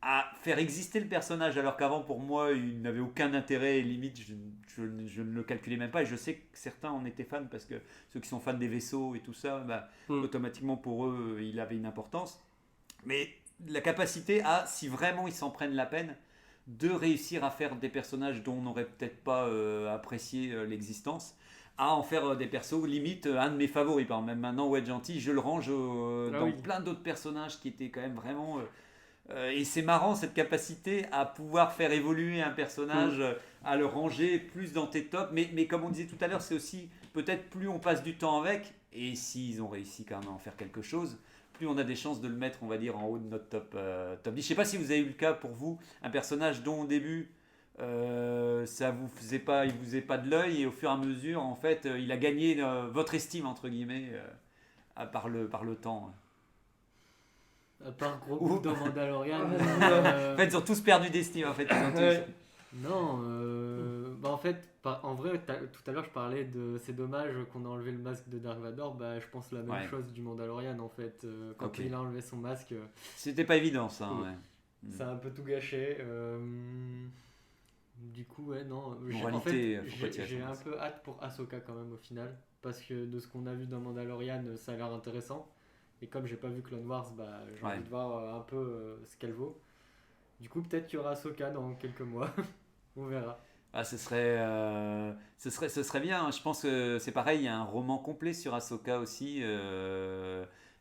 G: à faire exister le personnage, alors qu'avant, pour moi, il n'avait aucun intérêt. Et limite, je ne le calculais même pas. Et je sais que certains en étaient fans, parce que ceux qui sont fans des vaisseaux et tout ça, automatiquement pour eux, il avait une importance. Mais la capacité à, si vraiment ils s'en prennent la peine, de réussir à faire des personnages dont on n'aurait peut-être pas apprécié l'existence, à en faire des persos, limite un de mes favoris. Par exemple, même maintenant, Wedge Anti, je le range dans plein d'autres personnages qui étaient quand même vraiment Et c'est marrant cette capacité à pouvoir faire évoluer un personnage, à le ranger plus dans tes tops. Mais comme on disait tout à l'heure, c'est aussi peut-être plus on passe du temps avec, et s'ils ont réussi quand même à en faire quelque chose, plus on a des chances de le mettre, on va dire, en haut de notre top 10. Je sais pas si vous avez eu le cas pour vous, un personnage dont au début ça vous faisait pas, il vous faisait pas de l'œil, et au fur et à mesure, en fait, il a gagné votre estime entre guillemets par le temps.
I: À part Grogu dans Mandalorian.
G: En fait, ils ont tous perdu d'estime. En fait, ils ont tous...
I: Non, en fait, en vrai, tout à l'heure je parlais de c'est dommage qu'on a enlevé le masque de Dark Vador. Je pense la même chose du Mandalorian en fait. Quand il a enlevé son masque,
G: c'était pas évident ça.
I: Ça a un peu tout gâché. Du coup, non.
G: Moralité,
I: j'ai un peu hâte pour Ahsoka quand même au final, parce que de ce qu'on a vu dans Mandalorian, ça a l'air intéressant. Et comme j'ai pas vu Clone Wars, j'ai envie de voir un peu ce qu'elle vaut. Du coup, peut-être qu'il y aura Ahsoka dans quelques mois. On verra.
G: Ce serait bien. Je pense que c'est pareil. Il y a un roman complet sur Ahsoka aussi.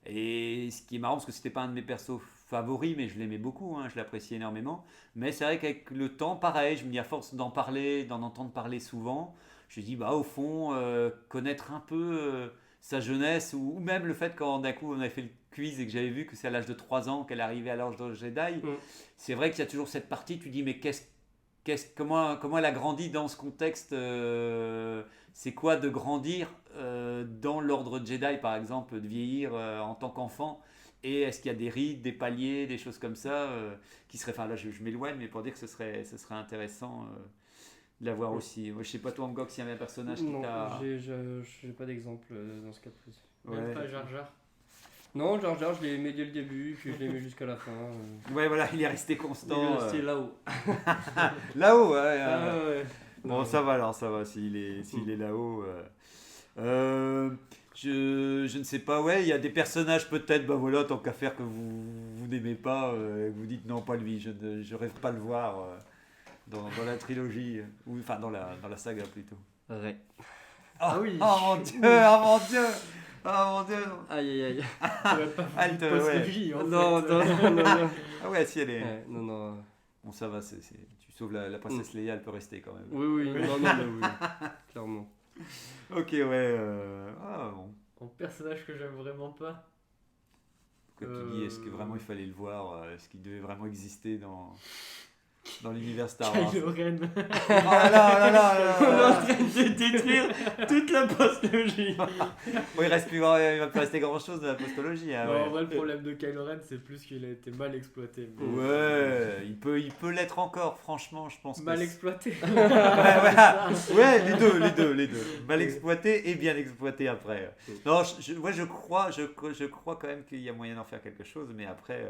G: Et ce qui est marrant, parce que c'était pas un de mes persos favoris, mais je l'aimais beaucoup. Je l'appréciais énormément. Mais c'est vrai qu'avec le temps, pareil, je me dis à force d'en entendre parler souvent, je me dis au fond, connaître un peu sa jeunesse, ou même le fait quand d'un coup on avait fait le quiz et que j'avais vu que c'est à l'âge de 3 ans qu'elle arrivait à l'âge de Jedi, c'est vrai qu'il y a toujours cette partie, tu dis mais comment elle a grandi dans ce contexte, c'est quoi de grandir dans l'ordre Jedi par exemple, de vieillir en tant qu'enfant, et est-ce qu'il y a des rides, des paliers, des choses comme ça qui seraient, enfin là je m'éloigne, mais pour dire que ce serait intéressant de la voir aussi. Moi, je sais pas toi Angok s'il y avait un personnage qui t'a...
H: j'ai pas d'exemple dans ce cas précis.
I: Même pas Jar Jar.
H: Non, Jar Jar, je l'ai aimé dès le début, puis je l'ai aimé jusqu'à la fin.
G: Ouais, voilà, il est resté constant.
H: Il est resté là-haut.
G: Là-haut,
H: ouais.
G: Bon, non. Ça va alors, ça va, s'il est là-haut. Je ne sais pas, il y a des personnages peut-être, tant qu'à faire que vous n'aimez pas, vous dites non, pas lui, je rêve pas le voir dans la trilogie, ou enfin dans la saga plutôt.
H: Ouais.
G: Oui. Oh mon Dieu.
H: Aïe.
G: Non. Ah ouais, si elle est...
H: Non.
G: Bon, ça va, tu sauves la princesse Leia, elle peut rester quand même.
H: Oui. Non, clairement.
G: Ok, bon.
I: Un personnage que j'aime vraiment pas.
G: Quand tu dis, est-ce que vraiment il fallait le voir, est-ce qu'il devait vraiment exister dans l'univers Star Wars?
I: Kylo Ren.
G: là.
H: On est en train de détruire toute la postologie.
G: Il va plus rester grand chose de la postologie.
I: En vrai, le problème de Kylo Ren, c'est plus qu'il a été mal exploité. Mais...
G: Ouais, il peut l'être encore, franchement, je pense.
I: Mal exploité.
G: Ouais, les deux. Mal exploité et bien exploité après. Non, je crois quand même qu'il y a moyen d'en faire quelque chose, mais après,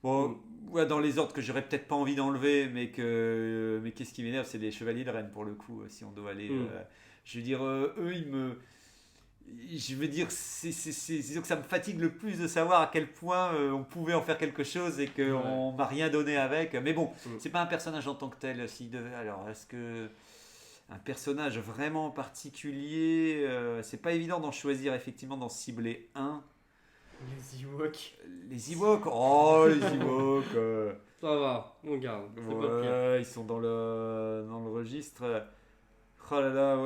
G: dans les ordres que j'aurais peut-être pas envie d'enlever, mais qu'est-ce qui m'énerve, c'est les chevaliers de Rennes pour le coup, si on doit aller. Je veux dire, eux, je veux dire, c'est sûr que ça me fatigue le plus de savoir à quel point on pouvait en faire quelque chose et qu'on m'a rien donné avec. Mais bon, c'est pas un personnage en tant que tel. Alors, est-ce que un personnage vraiment particulier, c'est pas évident d'en choisir, effectivement, d'en cibler un.
I: Les Ewoks.
G: Les Ewoks.
H: Ça va, on garde. C'est pas pire.
G: Ils sont dans le registre. Oh là là,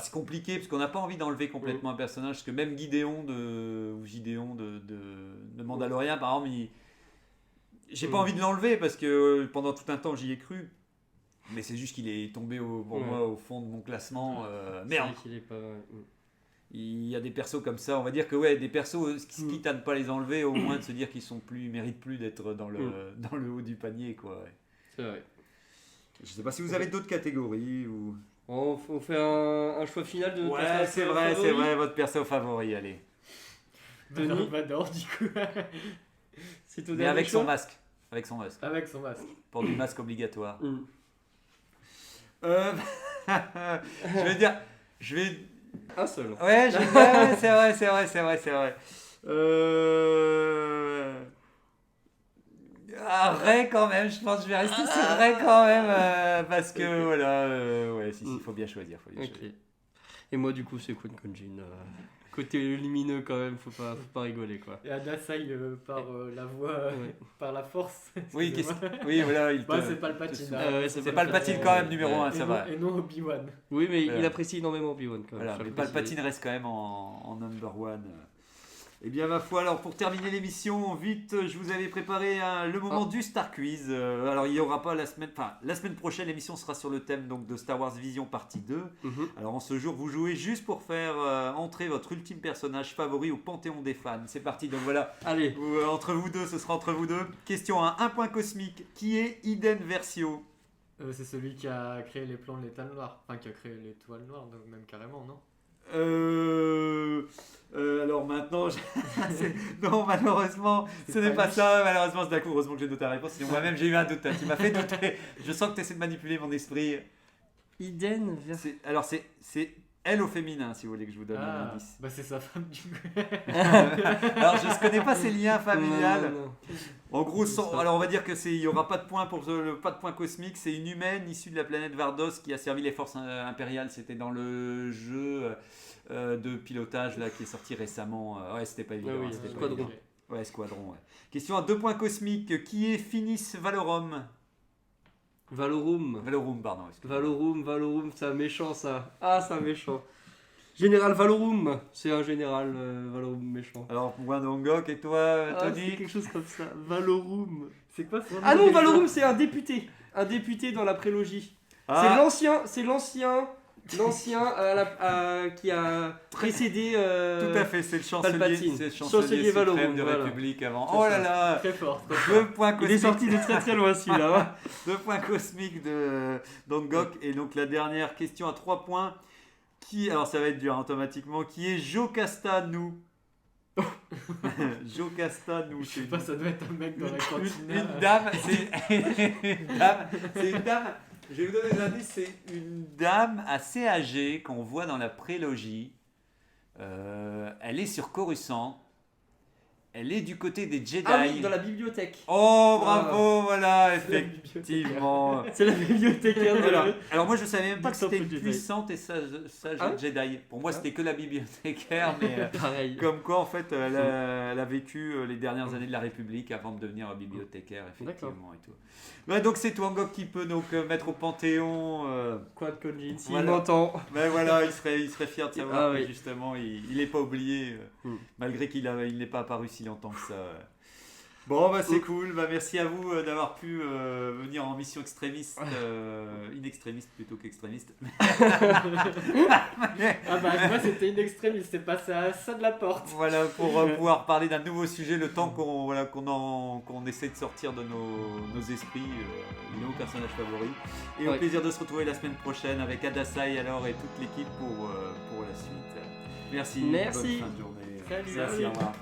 G: c'est compliqué parce qu'on n'a pas envie d'enlever complètement un personnage, parce que même Gideon de Mandalorian, par exemple, j'ai pas envie de l'enlever parce que pendant tout un temps j'y ai cru. Mais c'est juste qu'il est tombé moi au fond de mon classement. Merde.
H: C'est qu'il est pas...
G: Il y a des persos comme ça, on va dire que des persos, quitte à ne pas les enlever, au moins de se dire qu'ils méritent plus d'être dans le haut du panier, quoi.
H: C'est vrai.
G: Je sais pas si vous avez d'autres catégories ou...
H: On fait un choix final de notre personnage
G: c'est vrai, votre perso favori, allez.
I: Dark Vador, du coup.
H: C'est tout.
G: Mais avec son masque.
I: Avec son masque.
G: Pour du masque obligatoire. Je vais...
H: Un seul.
G: Ouais, c'est vrai. Ray quand même, je pense que je vais rester sur Ray quand même, parce que il faut bien choisir.
H: Et moi, du coup, c'est Quan Kon Jin. Côté lumineux, quand même, faut pas rigoler, quoi.
I: Et Adasai par la voix, par la force.
G: Oui, voilà.
I: C'est Palpatine.
G: C'est Palpatine quand même, numéro 1, ça va.
I: Et non Obi-Wan.
H: Oui, mais il apprécie énormément Obi-Wan, quand même.
G: Voilà, mais Palpatine reste quand même en number 1. Eh bien, ma foi, alors pour terminer l'émission, vite, je vous avais préparé le moment du Star Quiz. Alors, il n'y aura pas la semaine prochaine, l'émission sera sur le thème donc, de Star Wars Vision partie 2. Alors, en ce jour, vous jouez juste pour faire entrer votre ultime personnage favori au panthéon des fans. C'est parti, donc voilà.
H: Allez.
G: Entre vous deux, ce sera entre vous deux. Question 1, un point cosmique. Qui est Iden Versio?
I: C'est celui qui a créé les plans de l'étoile noire. Enfin, qui a créé l'étoile noire, donc même carrément, non?
G: Alors maintenant, non, malheureusement, ce n'est pas ça. Malheureusement, c'est d'un coup, heureusement que j'ai noté la réponse. Sinon, moi-même, j'ai eu un doute. Tu m'as fait douter. Je sens que tu essaies de manipuler mon esprit.
H: Iden
G: Alors, c'est elle au féminin, si vous voulez que je vous donne un indice.
I: Bah, c'est sa femme, du coup.
G: Alors, je ne connais pas ses liens familiales.
H: Non.
G: En gros, alors on va dire que il n'y aura pas de point pas de point cosmique. C'est une humaine issue de la planète Vardos qui a servi les forces impériales. C'était dans le jeu de pilotage là qui est sorti récemment. Ouais, c'était pas évident.
H: Oui,
G: c'était
H: Squadron.
G: pas évident. Ouais, Squadron. Ouais. Question à 2 points cosmiques. Qui est Finis Valorum?
H: Valorum,
G: pardon.
H: Valorum, c'est un méchant, ça. Ah, c'est un méchant. Général Valorum, c'est un général Valorum méchant.
G: Alors, moi, Dongok, et toi, Tony?
H: C'est quelque chose comme ça. Valorum.
I: C'est quoi son nom?
H: Ah non, Valorum, c'est un député. Un député dans la prélogie. C'est l'ancien qui a précédé
G: tout à fait, c'est le
H: Palpatine.
G: chancelier
H: Valorum,
G: suprême de
H: voilà.
G: République avant.
H: C'est
G: Oh
H: ça.
G: là là,
I: Très fort.
G: 2 points cosmiques.
H: Il est sorti de très très loin celui-là.
G: 2 points cosmiques de Dongok. Et donc la dernière question à 3 points. Alors ça va être dur automatiquement. Qui est Jocasta Nou? Jocasta Nou.
I: Je sais pas, ça doit être un mec dans la cantine.
G: Une dame. C'est une dame. Je vais vous donner des indices. C'est une dame assez âgée qu'on voit dans la prélogie. Elle est sur Coruscant. Elle est du côté des Jedi.
H: Ah oui, dans la bibliothèque.
G: Oh, bravo, voilà, effectivement.
H: C'est la bibliothécaire de
G: Voilà. Alors moi je savais même pas que c'était une
H: Jedi.
G: puissante et sage Jedi. Pour moi c'était que la bibliothécaire, mais
H: Pareil.
G: comme quoi en fait elle a vécu les dernières années de la République avant de devenir bibliothécaire effectivement et tout. Ouais, donc c'est Twangok qui peut donc mettre au Panthéon.
H: Quan Kon Jin, s'il
G: Voilà.
H: m'entend.
G: Mais voilà, il serait fier de savoir que
H: oui.
G: justement il n'est pas oublié malgré qu'il n'est pas apparu si longtemps que ça. Bon, bah c'est cool. Bah, merci à vous d'avoir pu venir en mission extrémiste, in-extrémiste plutôt qu'extrémiste.
I: Ah bah moi c'était une extrémiste, c'est passé à ça de la porte.
G: Voilà, pour pouvoir parler d'un nouveau sujet, le temps qu'on essaie de sortir de nos esprits nos personnages favoris. Et au plaisir de se retrouver la semaine prochaine avec Adasai alors et toute l'équipe pour la suite. Merci.
H: Merci.
G: Bonne fin de journée.
I: Salut.
G: Merci, au revoir.